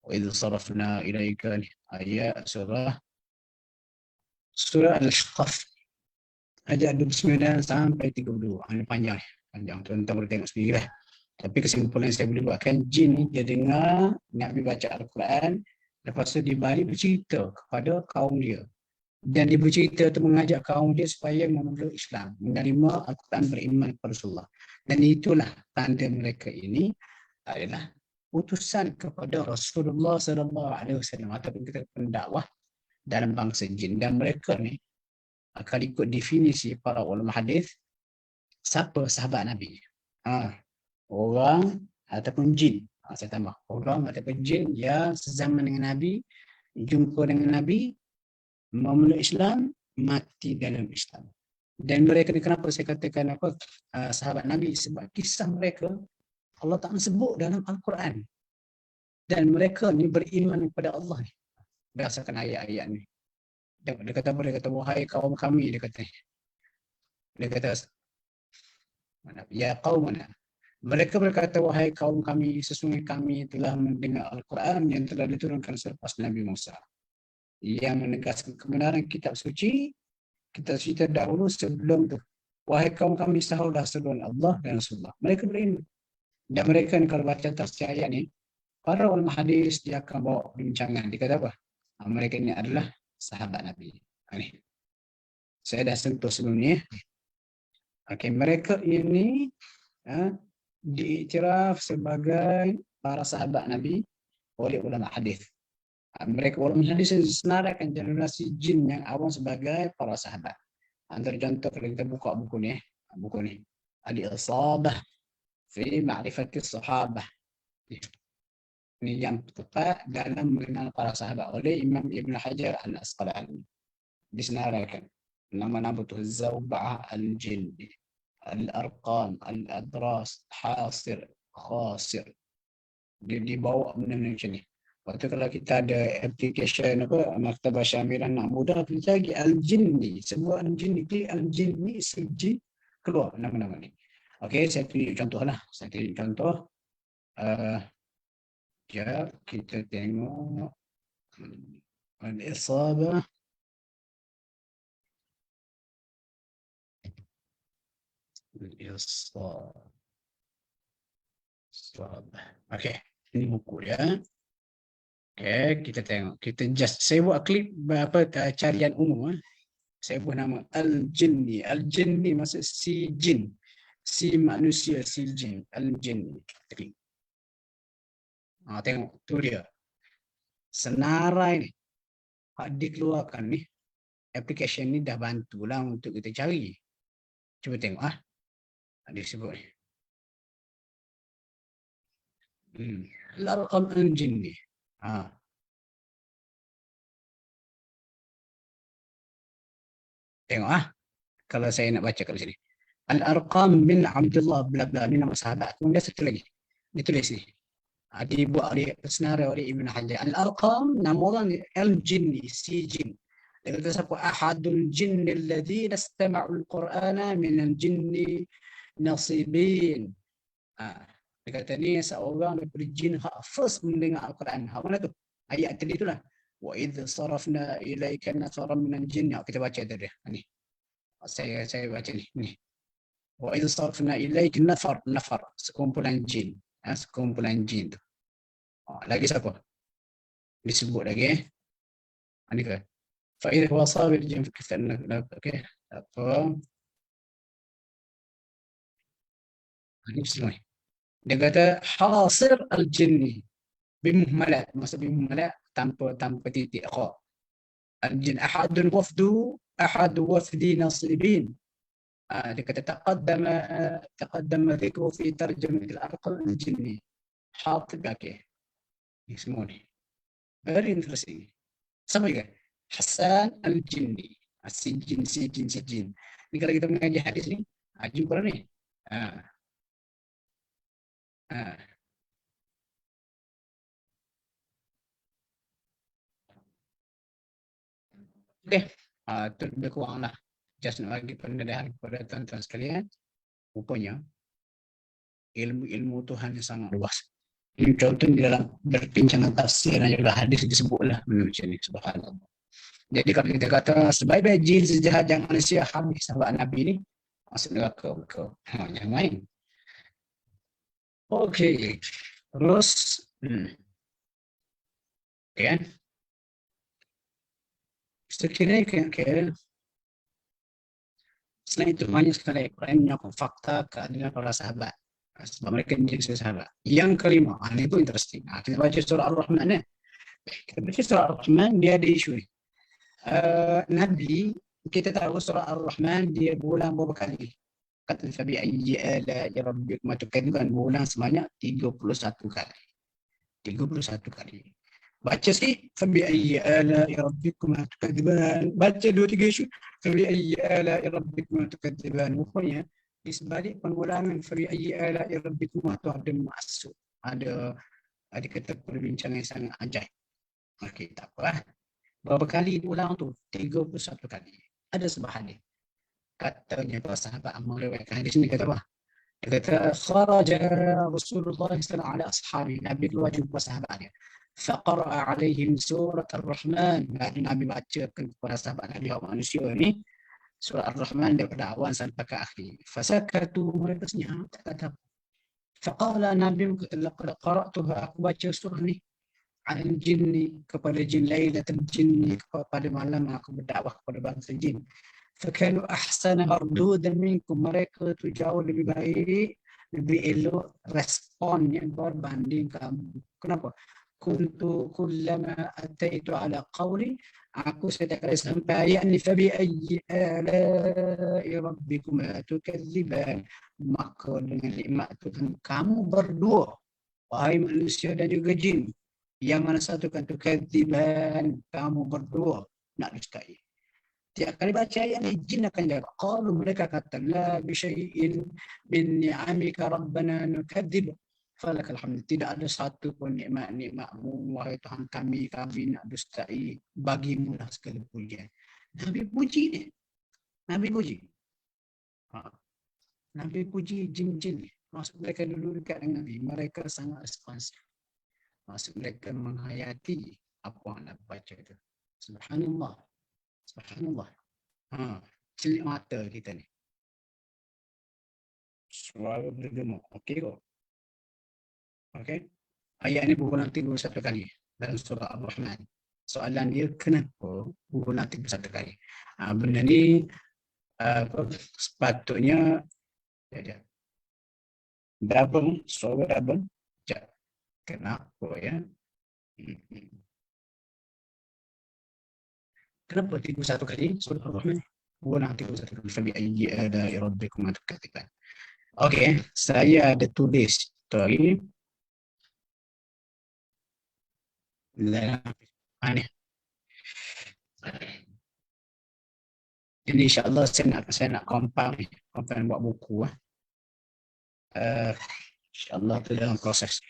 Wa idh sarafna ilaika, ayat surah Al-Ahqaf ayat 29 sampai 32. Ini panjang. Tuan-tuan boleh tengok sendirilah. Tapi kesimpulan yang saya boleh buatkan, jin ni dia dengar Nabi baca Al-Quran, lepas tu dia balik bercerita kepada kaum dia. Dan dia bercerita untuk mengajak kaum dia supaya memeluk Islam, menerima Al-Quran, beriman kepada Rasulullah. Dan itulah tanda mereka ini adalah utusan kepada Rasulullah SAW ataupun kita pendakwah dalam bangsa jin. Dan mereka ni akan ikut definisi para ulama hadis, siapa sahabat Nabi? Orang ataupun jin. Saya tambah, orang ataupun jin yang sezaman dengan Nabi, jumpa dengan Nabi, memeluk Islam, mati dalam Islam. Dan mereka ni, kenapa saya katakan sahabat Nabi? Sebab kisah mereka Allah Ta'ala sebut dalam Al-Quran. Dan mereka ni beriman kepada Allah ni, berdasarkan ayat-ayat ni. Dia kata apa? Dia kata, wahai kaum kami, dia kata, ya qaumana. Mereka berkata, wahai kaum kami, sesungguhnya kami telah mendengar Al-Quran yang telah diturunkan selepas Nabi Musa, yang menegaskan kebenaran kitab suci terdahulu sebelum itu. Wahai kaum kami, sahurlah seruan Allah dan Rasulullah. Mereka beriman. Dan mereka ni kalau baca tafsir ayat ni, para ulama hadis dia akan bawa perbincangan. Dia kata apa? Mereka ni adalah sahabat Nabi. Saya dah sentuh sebelum ni. Mereka ini diiktiraf sebagai para sahabat Nabi oleh ulama hadis. Mereka ulama hadis senaraikan generasi jin yang awam sebagai para sahabat. Antara contoh kalau kita buka buku ni Al-Isabah fi Ma'rifati Sahabah. Ini yang tepat dalam mengenal para sahabat oleh Imam Ibn Hajar Al-Asqalani. Disenaraikan nama-nama tu Zawba'ah Al-Jinni, Al-Arqam, Al-Adras, Hasir, Khasir. Dia dibawa benda-benda macam ni. Waktu kalau kita ada application apa Maktabah Syamilah nak mudah kita lagi Al-Jinni, sebuah Al-Jinni, klik Al-Jinni, sejin keluar nama-nama ni. Okey, saya tunjuk contohlah. Saya tunjuk contoh. Ya, kita tengok Al-Isabah. Okey, ini buku ya. Okey, kita tengok. Kita just saya buat klip carian umum. Saya buat nama Al-Jinni. Al-Jinni maksud si jin. Si manusia, si jin. Al-Jinni. Klik. Tengok, tu dia. Senarai ni. Hak dikeluarkan ni. Application ni dah bantulah untuk kita cari. Cuba tengok dia sebut ni. Al-Arqam Al-Jinni. Tengok kalau saya nak baca kat sini. Al-Arqam bin Abdullah bla bla ni nama sahabat. Kemudian satu lagi. Ditulis ni. Dibuat oleh senarai oleh Ibn Hajar. Al-Arqam nama orang Al-Jinni, si jin. Dia kata siapa? Ahadul jinni alladhina istama'ul Qur'ana minal jinni nasibin. Dia kata ni seorang daripada jin hak first mendengar Al-Quran. Hak mana tu? Ayat tadi itulah. Wa idh sarafna ilaika nafaran minal jin. Kita baca tadi. Ni. Saya baca ni. Wa idh sarafna ilaika nafar sekumpulan jin. Sekumpulan jin tu. Lagi siapa? Disebut lagi Ini ke? Fa idh huwa sabir jin kita okey. Apa? Ini semua. Dia kata hasir al-jinni bimuhmalat, maksud bimuhmalat tanpa titik kha. Al-jin ahadun wafdi nasibin. Dia kata taqaddama dhikru fi tarjamah al-arqam al-jinni. Hatib okey. Ini semua ni. Very interesting. Sama juga. Hasan al-Jinni. Si jin. Ni kalau kita mengaji hadis ni, jumpa ni. Okey. Itu lebih kurang lah. Just nak bagi pendedahan kepada tuan-tuan sekalian. Rupanya, ilmu Tuhan yang sangat luas. Ini contoh di dalam berbincangan tafsir dan juga hadis disebutlah macam ni. Subhanallah. Jadi kalau kita kata sebaik-baik jin sejahat yang manusia habis sahabat Nabi ni, masuk neraka ke yang lain. Okey. Terus kan? Sekiranya selain itu banyak sekali Quran menyokong fakta keadilan para sahabat. Sebab mereka menjadi sahabat. Yang kelima, ini pun interesting. Kita baca surah Ar-Rahman. Kita baca surah Ar-Rahman, dia ada isu ni. Nabi, kita tahu surah Ar-Rahman, dia berulang beberapa kali. Kata Fabi ayyi ala'i rabbikum tukadziban, berulang sebanyak 31 kali. 31 kali. Baca sikit, Fabi ayyi ala'i rabbikum tukadziban. Baca 2-3 isu, Fabi ayyi ala'i rabbikum tukadziban. Rupanya, di sebalik pengulangan Fabi ayyi ala'i rabbikum itu ada masuk. Ada kata perbincangan yang sangat ajaib. Okey, tak apa. Berapa kali diulang tu? 31 kali. Ada sebuah hadis. Katanya para sahabat meriwayatkan hadis ni kata apa? Dia kata kharaja Rasulullah sallallahu alaihi wasallam, Nabi keluar jumpa sahabat dia. Faqara'a alaihim surat Ar-Rahman. Nabi bacakan kepada sahabat Nabi manusia ni surah Ar-Rahman daripada awal sampai ke akhir. Fasakatu, mereka senyap, tak kata apa. Faqala Nabi kata laqad qara'tuha, aku baca surah ni al-jinni, kepada jin, lailatul jinni, pada malam aku berdakwah kepada bangsa jin. Fakanu ahsana mardudan minkum, mereka tu jauh lebih baik lebih elok responnya berbanding kamu. Kenapa? Kuntu kullama ataitu ala qawli, aku setiap kali sampai ayat ni fabi ayyi ala'i rabbikuma tukadziban, maka dengan nikmat Tuhan kamu berdua, wahai manusia dan juga jin, yang mana satu kan tukadziban, kamu berdua nak dustai. Tiap kali baca ayat ni jin akan jawab, qalu, mereka kata la bi syai'in min ni'amika rabbana nukadzib falakal hamd, tidak ada satu pun nikmat-nikmatmu wahai Tuhan kami nak dustai, bagimu lah segala pujian. Nabi puji ni, Nabi puji. Nabi puji jin-jin ni. Maksud mereka dulu dekat dengan Nabi, mereka sangat responsif. Maksud mereka menghayati apa yang nak baca itu. Subhanallah. Subhanallah. Celik mata kita ni. Suara bergema. Okey kok. Okey. Ayat ni berulang 31 kali dalam surah Ar-Rahman. Soalan dia, kenapa berulang 31 kali? Benda ni sepatutnya double, suara double. Kenapa ya? Kenapa 31 kali surah Ar-Rahman? Berulang 31 kali. Fabi ayyi ala'i rabbikuma tukadziban. Okey, saya ada tulis story. Ini insyaAllah saya nak compile buat buku. InsyaAllah tu dalam proses.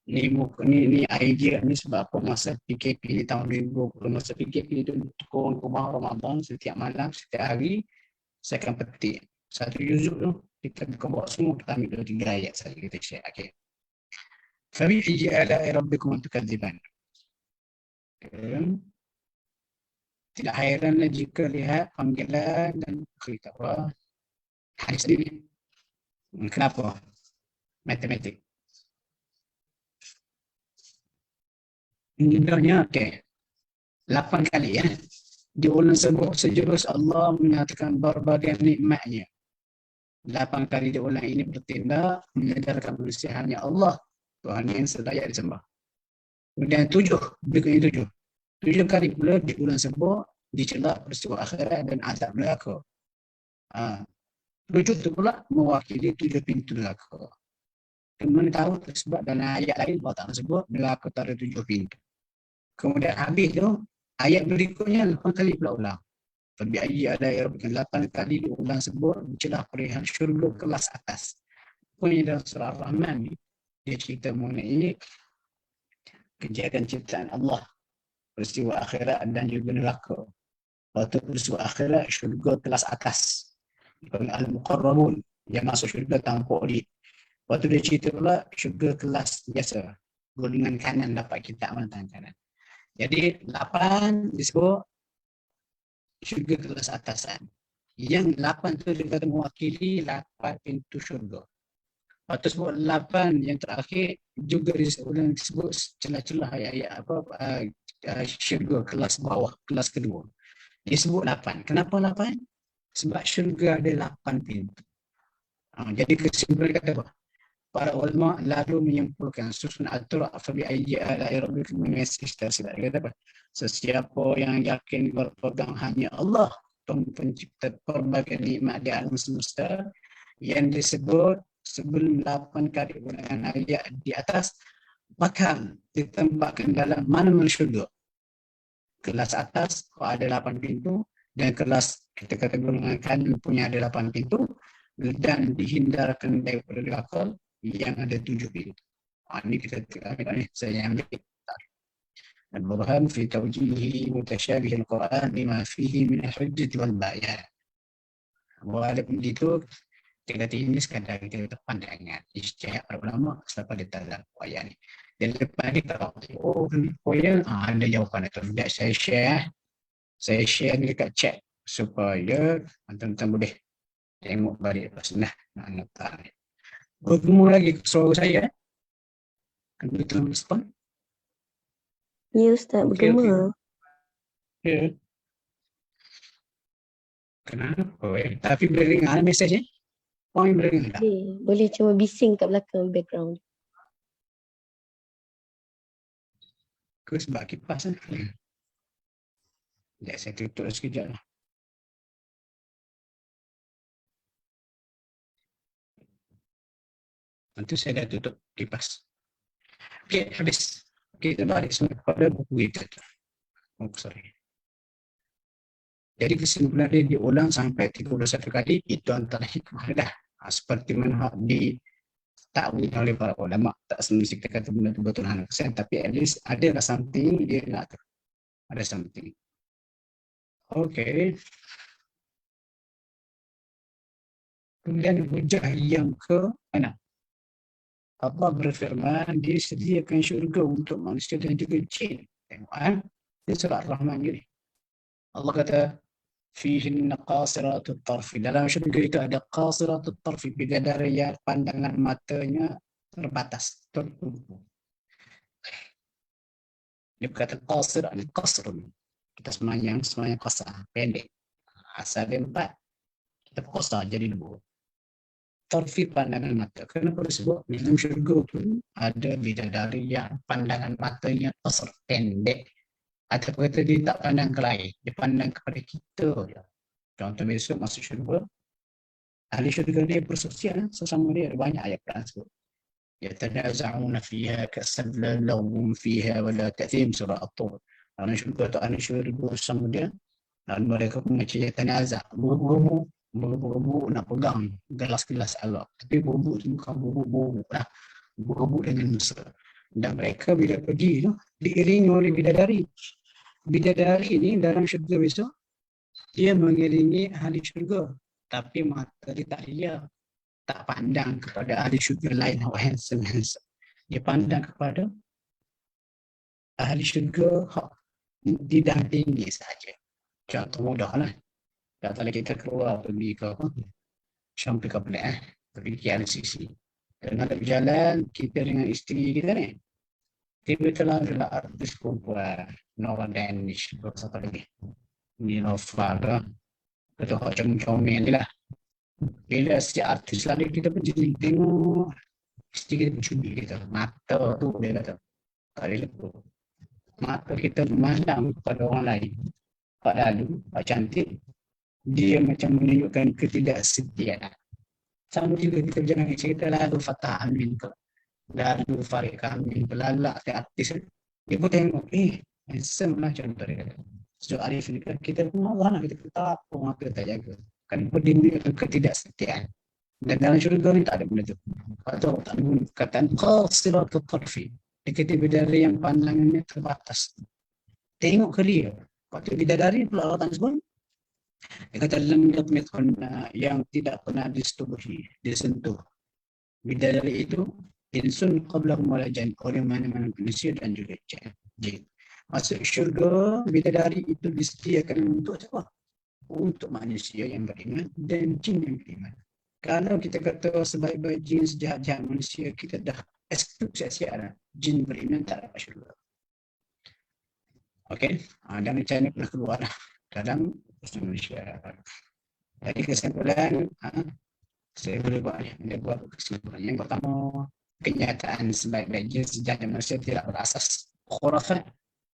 Ni idea ni sebab apa, masa PKP tahun 2020, masa PKP tu turun ke bawah Ramadan, setiap malam, setiap hari saya akan petik satu juzuk tu, kita buka bawa semua, kita ambil 2-3 ayat saja kita share. Okay. Fabi ayyi ala'i rabbikum tukadziban. Tidak heranlah jika lihat panggilan dan cerita hadis ini. Kenapa? Matematik. Mudahnya, okey. 8 kali ya. Diulang sebut sejurus Allah menyatakan berbagai nikmatnya. 8 kali diulang ini bertindak menyadarkan manusia hanya Allah, Tuhan yang sedaya disembah. Kemudian 7, berikutnya 7 kali pula diulang sebut dicela peristiwa akhirat dan azab neraka. 7 itu pula mewakili 7 pintu neraka. Kemudian tahu sebab dalam ayat lain Allah Ta'ala sebut neraka ada 7 pintu. Kemudian habis tu ayat berikutnya 8 kali pula ulang. Fabi ayyi ala'i rabbika, 8 kali diulang sebut dicela perihal syurga kelas atas. Punya dalam surah Ar-Rahman ni dia cerita mengenai kejadian ciptaan Allah, peristiwa akhirat dan juga neraka. Waktu peristiwa akhirat, syurga kelas atas, Al-Muqarrabun, yang masuk syurga tanpa audit. Waktu dia cerita pula syurga kelas biasa, golongan kanan dapat kita amal tangan kanan. Jadi 8 disebut syurga kelas atasan. Yang 8 tu dia kata mewakili 8 pintu syurga. Waktu sebut 8 yang terakhir juga disebut celah-celah ayat-ayat syurga kelas bawah, kelas kedua. Dia sebut 8. Kenapa 8? Sebab syurga ada 8 pintu. Jadi kesimpulan kata apa? Para ulama lalu menyimpulkan susun al-turaq fabi ayyi ala'i rabbikum tersilat. Kata apa? Sesiapa yang yakin berpegang hanya Allah, pencipta berbagai nikmat di alam semesta, yang disebut sebelum 8 kali ulangan ayat di atas, bakal ditempatkan dalam mana-mana syurga. Kelas atas ada 8 pintu, dan kelas kita kata golongan kanan punya ada 8 pintu, dan dihindarkan daripada neraka yang ada 7 pintu. Ini kita ambil ni, saya ambil. Al-Burhan fi tawjihi mutasyabih al-Quran bima fihi min al-hujjah wal bayan. Walaupun itu kita kata ini sekadar kita pandangan ijtihad para ulama siapa dia dalam ayat ni. Dan lepas ni tahu ada jawapan itu. Tidak saya share ni dekat chat supaya tuan-tuan boleh tengok balik lepas nak letak ni. Bertemu lagi suara saya. Kan betul respon? Ya Ustaz, bergema. Ya. Kenapa? Tapi boleh dengar mesej ni? Poin berapa tak? Boleh cuma bising kat belakang background. Ke sebab kipas kan? Sekejap saya tutup sekejap lah. Nanti saya dah tutup kipas. Okey, habis. Kita balik semula kepada buku kita tu. Oh, sorry. Jadi kesimpulan dia diulang sampai 31 kali, itu antara hikmah dah. Seperti mana ditakwil oleh para ulama, tak semesti kita kata benda tu betul 100%, tapi at least ada something dia nak tu. Ada something. Okey. Kemudian hujah yang ke mana? Allah berfirman, dia sediakan syurga untuk manusia dan juga jin. Tengok dia surah Ar-Rahman ni. Allah kata, fihinna qasiratut tarfi. Dalam syurga itu ada qasiratut tarfi, bidadari yang pandangan matanya terbatas, tertumpu. Dia berkata qasir, qasrun. Kita semayang qasar, pendek. Asal dia 4. Kita qasar jadi 2. Tarfi pandangan mata. Kenapa disebut? Dalam syurga tu ada bidadari yang pandangan matanya qasr, pendek. Atau kata dia tak pandang ke lain, dia pandang kepada kita je. Contoh besok masuk syurga, ahli syurga dia bersosial sesama dia, ada banyak ayat Quran sebut. Yatanaza'una fiha kasabla lawum fiha wala ta'thim, surah At-Tur. Ahli syurga atau ahli syurga bersama dia, dan mereka pun macam yatanaza', berebut nak pegang gelas-gelas Allah. Tapi berebut tu bukan berebut lah, berebut dengan mesra. Dan mereka bila pergi tu diiringi oleh bidadari. Bidadari ni dalam syurga besok dia mengiringi ahli syurga, tapi mata dia tak lihat, tak pandang kepada ahli syurga lain. Dia pandang kepada ahli syurga didampingi saja. Contoh mudah lah, katalah kita keluar pergi ke apa, sampai ke Pelik, pergi ke RCC, dan ada berjalan kita dengan isteri kita ni, tiba-tiba adalah artis perempuan Nora Danish, siapa lagi ni, Nova ke, atau comel ni lah. Bila si artis lari kita pun jadi tengok isteri kita mencubit kita, mata tu dia kata tak boleh lepas. Mata kita memandang kepada orang lain, Pak Dalu, Pak Cantik, dia macam menunjukkan ketidaksetiaan. Sama juga kita berjalan dengan cerita lalu Fatah Amin ke, lalu Farid Amin ke, lalak ke artis, dia pun tengok, handsome lah contoh dia kata. Sejak Arif ni kita pun Allah nak kita tak apa, mata tak jaga. Kan berdiri ketidaksetiaan. Dan dalam syurga ni tak ada benda tu. Atau tak ada kataan qasiratut tarfi. Dia kata bidadari yang pandangannya terbatas. Tengok ke dia. Waktu bidadari pula Allah tak sebut. Dia kata lam yatmithun, yang tidak pernah disetubuhi, disentuh. Bidadari itu insun qablahum wala jan, oleh mana-mana manusia dan juga jin. Masuk syurga, bidadari itu disediakan untuk siapa? Untuk manusia yang beriman dan jin yang beriman. Kalau kita kata sebaik-baik jin, sejahat-jahat manusia, kita dah exclude sia-sia. Jin beriman tak dapat syurga. Okey, dan macam ni pernah keluar lah dalam manusia. Jadi kesimpulan, saya boleh buat ni. Dia buat kesimpulan. Yang pertama, kenyataan sebaik-baik jin, sejahat manusia tidak berasas khurafat,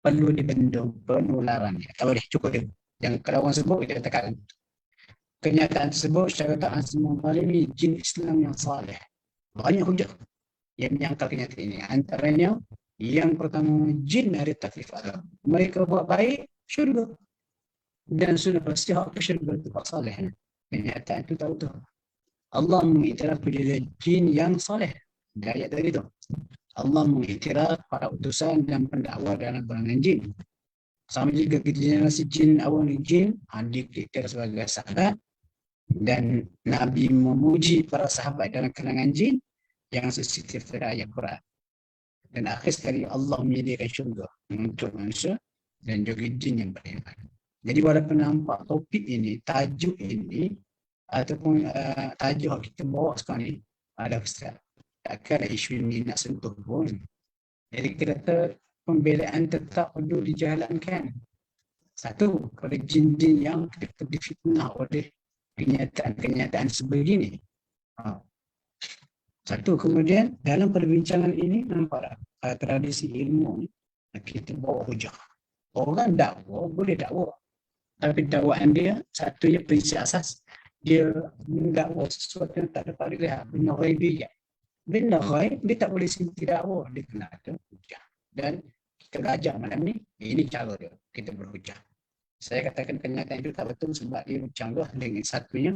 perlu dibendung penularannya. Tak boleh, cukup dia. Yang kalau orang sebut, kita katakan kenyataan tersebut secara tak semua malami jin Islam yang salih. Banyak hujah yang menyangkal kenyataan ini. Antaranya, yang pertama, jin dari taklif alam. Mereka buat baik, syurga. Dan sudah pasti hak ke syurga itu hak salih. Kenyataan itu tahu-tahu. Allah mengiktiraf kepada jin yang salih. Di ayat tadi tu, Allah mengiktiraf para utusan dan pendakwa dalam kalangan jin. Sama juga generasi jin, awal jin, dikiktir sebagai sahabat, dan Nabi memuji para sahabat dalam kalangan jin yang sensitif terhadap ayat Quran. Dan akhir sekali Allah menyediakan syurga untuk manusia dan juga jin yang beriman. Jadi walaupun nampak topik ini, tajuk ini, ataupun tajuk yang kita bawa sekarang ni, ada besar. Takkan ada isu ini nak sentuh pun. Jadi kita kata pembelaan tetap perlu dijalankan. Satu, pada jin-jin yang kita difitnah oleh kenyataan-kenyataan sebegini. Ha. Satu, kemudian dalam perbincangan ini nampak tradisi ilmu ni kita bawa hujah. Orang dakwa boleh dakwa, tapi dakwaan dia satunya prinsip asas dia mendakwa sesuatu yang tak dapat dilihat, benda ghaibiyah. Benda ghaib dia tak boleh sendiri dakwa, dia kena ada hujah. Dan kita belajar malam ni, ini cara dia kita berhujah. Saya katakan kenyataan itu tak betul sebab dia bercanggah dengan satunya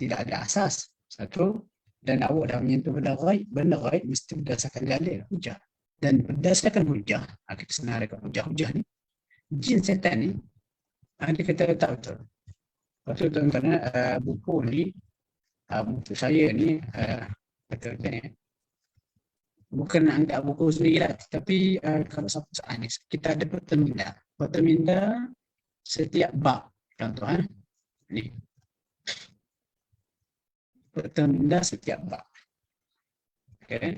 tidak ada asas. Satu, dan awak dah menyentuh benda ghaib mesti berdasarkan dalil, hujah. Dan berdasarkan hujah, kita senaraikan hujah-hujah ni, jin setan ni, dia kata tak betul. Lepas tu tuan-tuan, buku ni, buku saya ni, kata ni, bukan nak angkat buku sendiri lah, tapi kalau siapa ni, kita ada perteminda. Perteminda setiap bab, contoh ni. Perteminda setiap bab. Okay.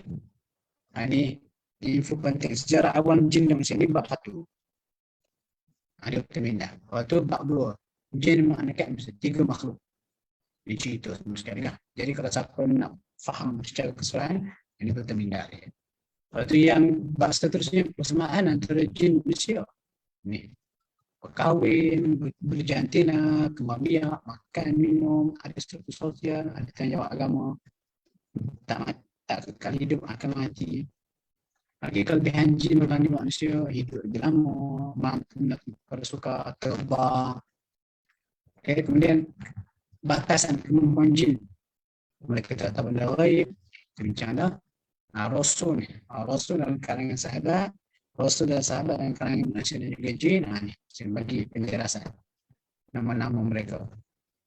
Ini info penting. Sejarah awal jin dan manusia ni bab 1. Ada perteminda. Lepas tu bab 2. Jin menganakan 3 makhluk. Ini cerita semua sekali lah. Jadi kalau siapa nak faham secara keseluruhan, ini perteminda dia. Lepas tu yang bab seterusnya persamaan antara jin dan manusia. Ni. Berkahwin, berjantina, kembang biak, makan, minum, ada struktur sosial, ada tanggungjawab agama, tak kekal hidup, akan mati. Lagi kelebihan jin berbanding manusia, hidup lebih lama, mampu pada suka terbang. Okay, kemudian batasan kemampuan jin. Mereka tak tahu benda ghaib, kita bincang dah. Rasul ni, Rasul dalam kalangan sahabat, Rasul dan sahabat dan kalangan manusia dan juga jin, ni saya bagi penjelasan nama-nama mereka.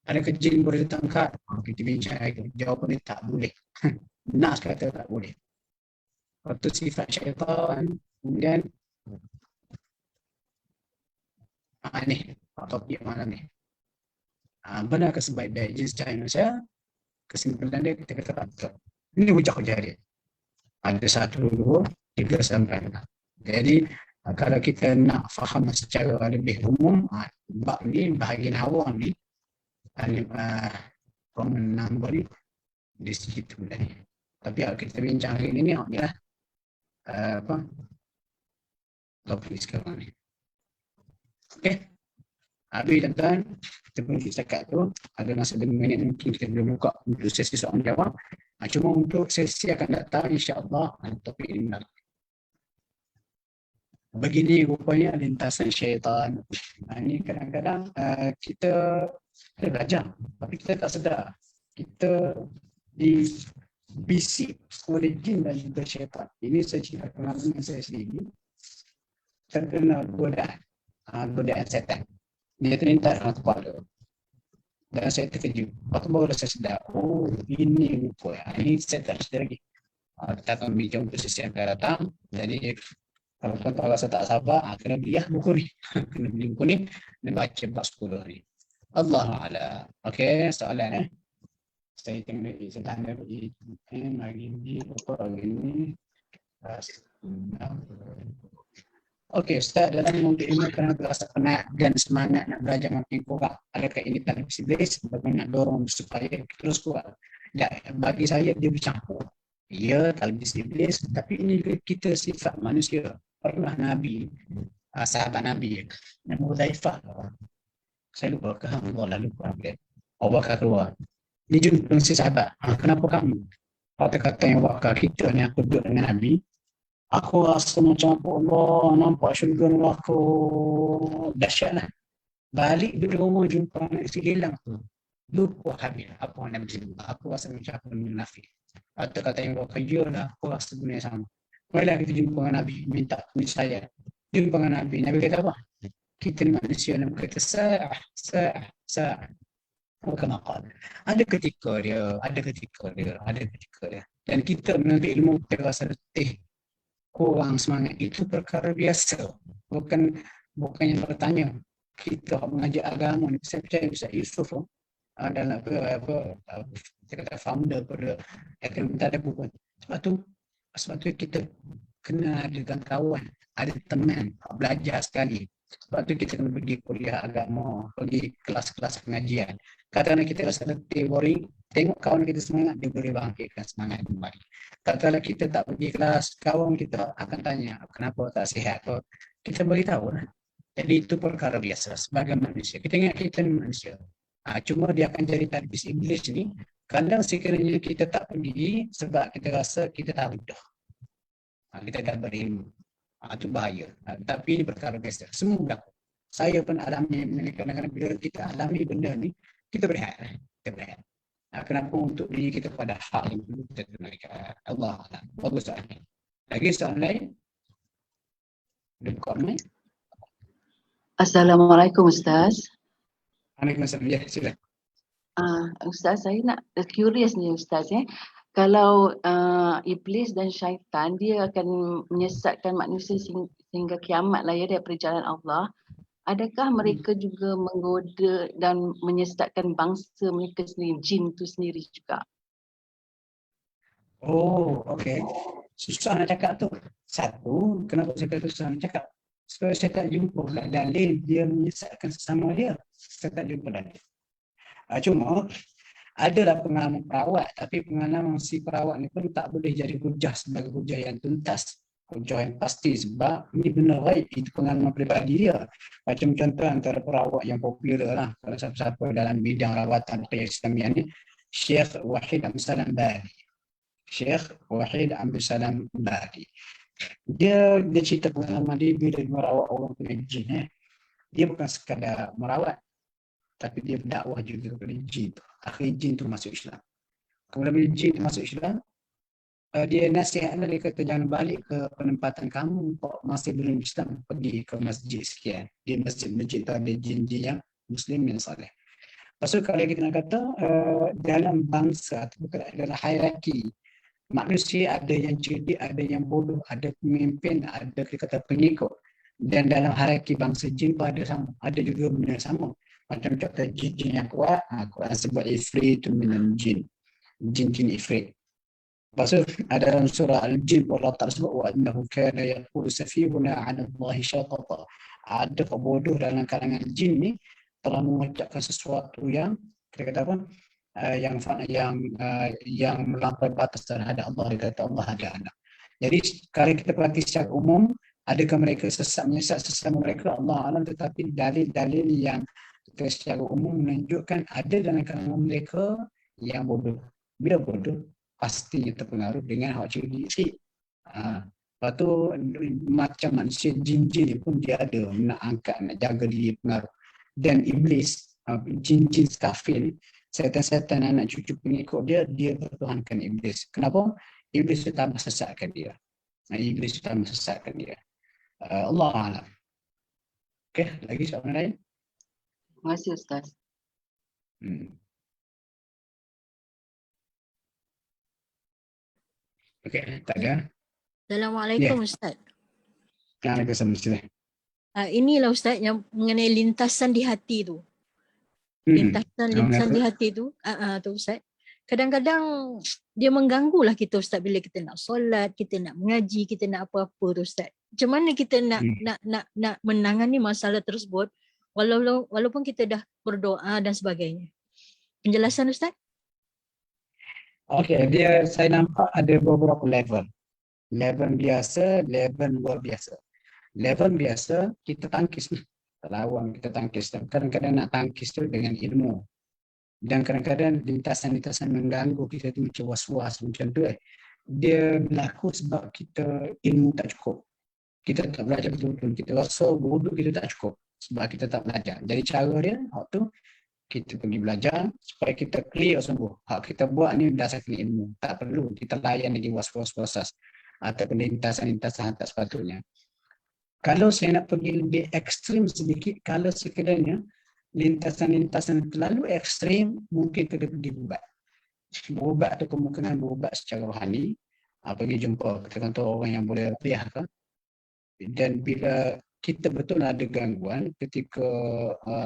Adakah jin boleh ditangkap? Kita bincang lagi. Jawapan dia tak boleh. Nas kata tak boleh. Waktu sifat syaitan, kemudian ni topik malam ni. Benarkah sebaik-baik jin secara manusia? Kesimpulan dia kita kata betul. Ini hujah-hujah dia. Ada 1, 2, 3 sampai 6. Jadi kalau kita nak faham secara lebih umum, bab ni, bahagian awal ni, common number ni, di situ lah ni. Tapi kalau kita bincang hari ni, ni lah topik sekarang ni. Okay. Habis tuan-tuan, kita berhenti setakat tu. Ada masa 2 minit mungkin kita boleh buka untuk sesi soalan jawab. Cuma untuk sesi akan datang, insyaAllah, topik ini menarik. Begini rupanya lintasan syaitan. Ini kadang-kadang kita belajar, tapi kita tak sedar. Kita dibisik oleh jin dan juga syaitan. Ini saya cerita pengalaman saya sendiri. Terkena godaan setan. Dia terlintas dalam kepala. Dan saya terkejut. Waktu baru saya sedar, oh ini rupanya. Ini saya tak sedar lagi. Kita akan bincang untuk sesi yang akan datang. Jadi kalau tuan-tuan rasa tak sabar, kena beli buku ni. Kena beli buku ni dan baca bab 10 ni. Allahu'ala. Okey, soalan saya tengok saya tanda bagi lagi ni. Okey, Ustaz, dalam mengundi ilmu kerana berasa penat dan semangat nak belajar makin kuat, adakah ini talbis iblis? Bagaimana nak dorong supaya terus kuat? Bagi saya dia bercampur. Ya, talbis iblis, tapi ini kita sifat manusia. Pernah Nabi, sahabat Nabi, Nabi Hudzaifah, saya lupa ke Allah lupa dia. Abu Bakar keluar. Dia jumpa si sahabat. Kenapa kamu? Kata-kata yang wakar kita ni aku duduk dengan Nabi. Aku rasa macam Allah nampak syurga neraka. Dahsyatlah. Balik duduk rumah jumpa anak isteri hilang tu. Lupa habis apa yang Nabi sebut. Aku rasa macam aku munafik. Kata-kata yang wakar lah. Aku rasa dunia sama. Marilah kita jumpa dengan Nabi. Minta saya. Jumpa dengan Nabi. Nabi kata apa? Kita ni manusia. Nabi kata sa'ah. Maka ada ketika dia. Dan kita menuntut ilmu kita rasa letih. Kurang semangat itu perkara biasa, bukan yang bertanya. Kita mengajar agama ni, saya percaya Ustaz Yusuf adalah kita kata founder pada akademi ada buku. Sebab tu kita kena ada kawan, ada teman belajar sekali. Sebab tu kita kena pergi kuliah agama, pergi kelas-kelas pengajian. Katakanlah kita rasa letih, boring, tengok kawan kita semangat, dia boleh bangkitkan semangat kembali. Katakanlah kita tak pergi kelas, kawan kita akan tanya, kenapa tak sihat? Kita beritahu lah. Jadi itu perkara biasa sebagai manusia. Kita ingat kita ni manusia. Cuma dia akan jadi talbis iblis ni. Kadang sekiranya kita tak pergi sebab kita rasa kita tak mudah. Kita dah berilmu. Itu bahaya. Tapi ini perkara biasa. Semua berlaku. Saya pun alami kadang-kadang bila kita alami benda ni, kita berehat. Kita berehat. Kenapa untuk diri kita pada hal yang perlu kita tunaikan. Allah Allah. Bagus soalan. Lagi soalan lain? Ada buka mic? Assalamualaikum Ustaz. Waalaikumsalam. Ya, sila. Ustaz, saya nak curious ni Ustaz Kalau iblis dan syaitan dia akan menyesatkan manusia sehingga kiamat lah daripada jalan Allah. Adakah mereka juga menggoda dan menyesatkan bangsa mereka sendiri, jin tu sendiri juga? Oh, okey. Susah nak cakap tu. Satu, kenapa saya kata susah nak cakap? Sebab saya tak jumpa dalil dia menyesatkan sesama dia. Saya tak jumpa dalil. Cuma adalah pengalaman perawat, tapi pengalaman si perawat ni pun tak boleh jadi hujah sebagai hujah yang tuntas, hujah yang pasti, sebab ini benar baik, itu pengalaman peribadi dia. Macam contoh antara perawat yang popular lah, kalau siapa-siapa dalam bidang rawatan ruqyah Islamiah ni, Syekh Wahid Abdul Salam Bali. Syekh Wahid Abdul Salam Bali. Dia cerita pengalaman dia bila merawat orang kena jin. Dia bukan sekadar merawat, tapi dia berdakwah juga kepada jin tu. Akhir jin tu masuk Islam. Kemudian bila jin tu masuk Islam, dia nasihatlah, dia kata jangan balik ke penempatan kamu kok masih belum Islam, pergi ke masjid sekian. Di masjid tu ada jin-jin yang Muslim yang saleh. Lepas tu kalau kita nak kata dalam bangsa atau dalam hierarki manusia, ada yang cerdik, ada yang bodoh, ada pemimpin, ada kita kata pengikut. Dan dalam hierarki bangsa jin pun ada juga benda sama. Macam contoh jin-jin yang kuat, Quran sebut ifrit minal jin. Jin-jin ifrit. Lepas tu ada dalam surah Al-Jin, Allah Ta'ala sebut wa innahu kana yaqulu safihuna 'ala Allahi syatata. Ada pebodoh dalam kalangan jin ni telah mengucapkan sesuatu yang kita kata apa? Yang melampaui batas terhadap Allah. Dia kata Allah ada anak. Jadi kalau kita perhati secara umum, adakah mereka menyesat sesama mereka? Allah alam, tetapi dalil-dalil yang secara umum menunjukkan ada dalam kalangan mereka yang bodoh. Bila bodoh, pastinya terpengaruh dengan hak cerdik. Lepas tu macam manusia, jin-jin pun dia ada nak angkat, nak jaga diri pengaruh. Dan iblis, jin-jin kafir ni, setan-setan anak cucu pengikut dia bertuhankan iblis. Kenapa? Iblis itu tak sesatkan dia. Iblis itu tak sesatkan dia. Allah alam. Okey, lagi soalan lain? Terima kasih Ustaz. Okey, tak ada. Assalamualaikum Ustaz. Waalaikumsalam. Inilah Ustaz yang mengenai lintasan di hati tu. Lintasan di hati tu, tu Ustaz. Kadang-kadang dia mengganggulah kita Ustaz bila kita nak solat, kita nak mengaji, kita nak apa-apa tu Ustaz. Macam mana kita nak menangani masalah tersebut walaupun kita dah berdoa dan sebagainya. Penjelasan Ustaz? Okey, saya nampak ada beberapa level. Level biasa, level luar biasa. Level biasa kita tangkis ni. Terlawang kita tangkis. Kadang-kadang nak tangkis tu dengan ilmu. Dan kadang-kadang lintasan-lintasan mengganggu kita tu macam was-was macam tu. Dia berlaku sebab kita ilmu tak cukup. Kita tak belajar betul-betul. Kita rasa bodoh kita tak cukup sebab kita tak belajar. Jadi cara dia waktu kita pergi belajar supaya kita clear sembuh. Hak kita buat ni berdasarkan ilmu. Tak perlu kita layan lagi was-was atau lintasan-lintasan tak sepatutnya. Kalau saya nak pergi lebih ekstrim sedikit, kalau sekiranya lintasan-lintasan terlalu ekstrim, mungkin kita pergi berubat. Berubat atau kemungkinan berubat secara rohani, pergi jumpa kita kata orang yang boleh ruqyah ke. Dan bila kita betul ada gangguan ketika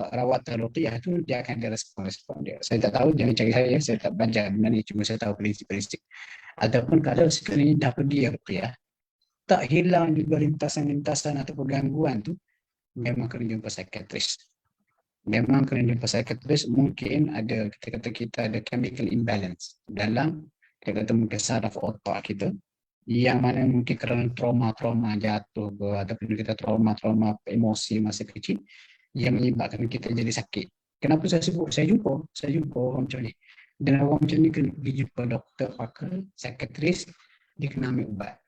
rawatan ruqyah tu, dia akan ada respon dia. Saya tak tahu, jangan cari saya tak belajar benda ni, cuma saya tahu prinsip-prinsip. Ataupun kalau sekiranya dah pergi ruqyah, tak hilang juga lintasan-lintasan atau gangguan tu, memang kena jumpa psikiatris. Memang kena jumpa psikiatris. Mungkin ada, kita ada chemical imbalance dalam, kita kata mungkin saraf otak kita, yang mana mungkin kerana trauma jatuh ke, ataupun kita trauma emosi masa kecil yang menyebabkan kita jadi sakit. Kenapa saya sebut? Saya jumpa orang macam ni. Dan orang macam ni kena pergi jumpa doktor, pakar, psikiatris, dia kena ambil ubat.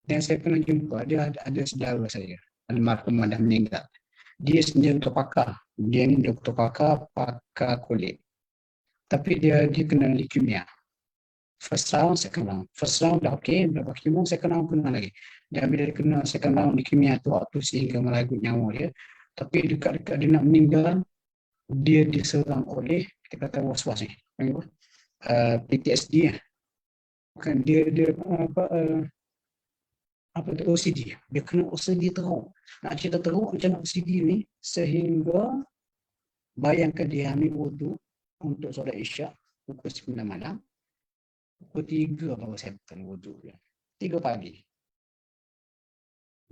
Dan saya pernah jumpa, dia ada saudara saya, almarhum dah meninggal. Dia sendiri doktor pakar. Dia ni doktor pakar kulit. Tapi dia kena leukemia. First round, second round. First round dah okey, berapa kemo, second round kena lagi. Dan bila dia kena second round leukemia tu waktu sehingga meragut nyawa dia. Tapi dekat-dekat dia nak meninggal, dia diserang oleh, kita kata was-was ni. PTSD. Bukan dia OCD. Dia kena OCD teruk. Nak cerita teruk macam OCD ni, sehingga bayangkan dia ambil wuduk untuk solat Isyak pukul 9 malam. Pukul 3 baru saya bukan wuduk dia. 3 pagi.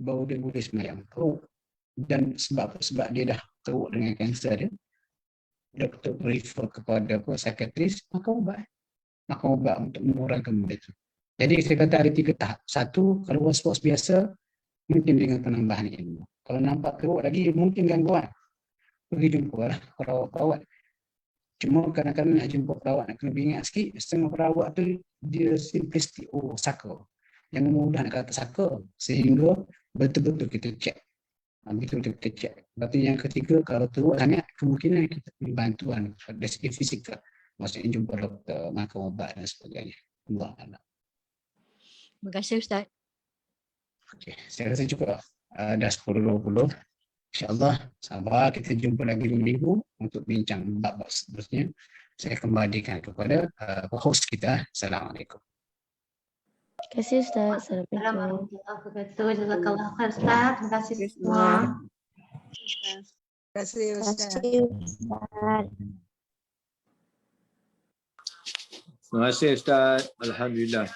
Baru dia boleh sembahyang. Teruk. Dan sebab dia dah teruk dengan kanser dia, doktor refer kepada psikiatris, makan ubat untuk mengurangkan benda itu. Jadi saya kata ada 3 tahap. Satu, kalau was-was biasa, mungkin dengan penambahan ilmu. Kalau nampak teruk lagi, mungkin gangguan. Pergi jumpa lah perawat. Cuma kadang-kadang nak jumpa perawat, nak kena ingat sikit, setengah perawat tu dia simplistik, saka. Jangan mudah nak kata saka, sehingga betul-betul kita cek. Betul-betul kita cek. Lepas tu yang ketiga, kalau teruk sangat, kemungkinan kita perlu bantuan dari segi fizikal. Maksudnya jumpa doktor, makan ubat dan sebagainya. Allah. Terima kasih Ustaz. Okay, saya rasa cukup. Dah 10.20. InsyaAllah, sabar, kita jumpa lagi minggu untuk bincang bab-bab seterusnya. Saya kembalikan kepada host kita. Assalamualaikum. Terima kasih Ustaz. Assalamualaikum. Assalamualaikum warahmatullahi wabarakatuh. Jazakallah khair Ustaz. Terima kasih semua. Terima kasih Ustaz. Terima kasih Ustaz. Alhamdulillah.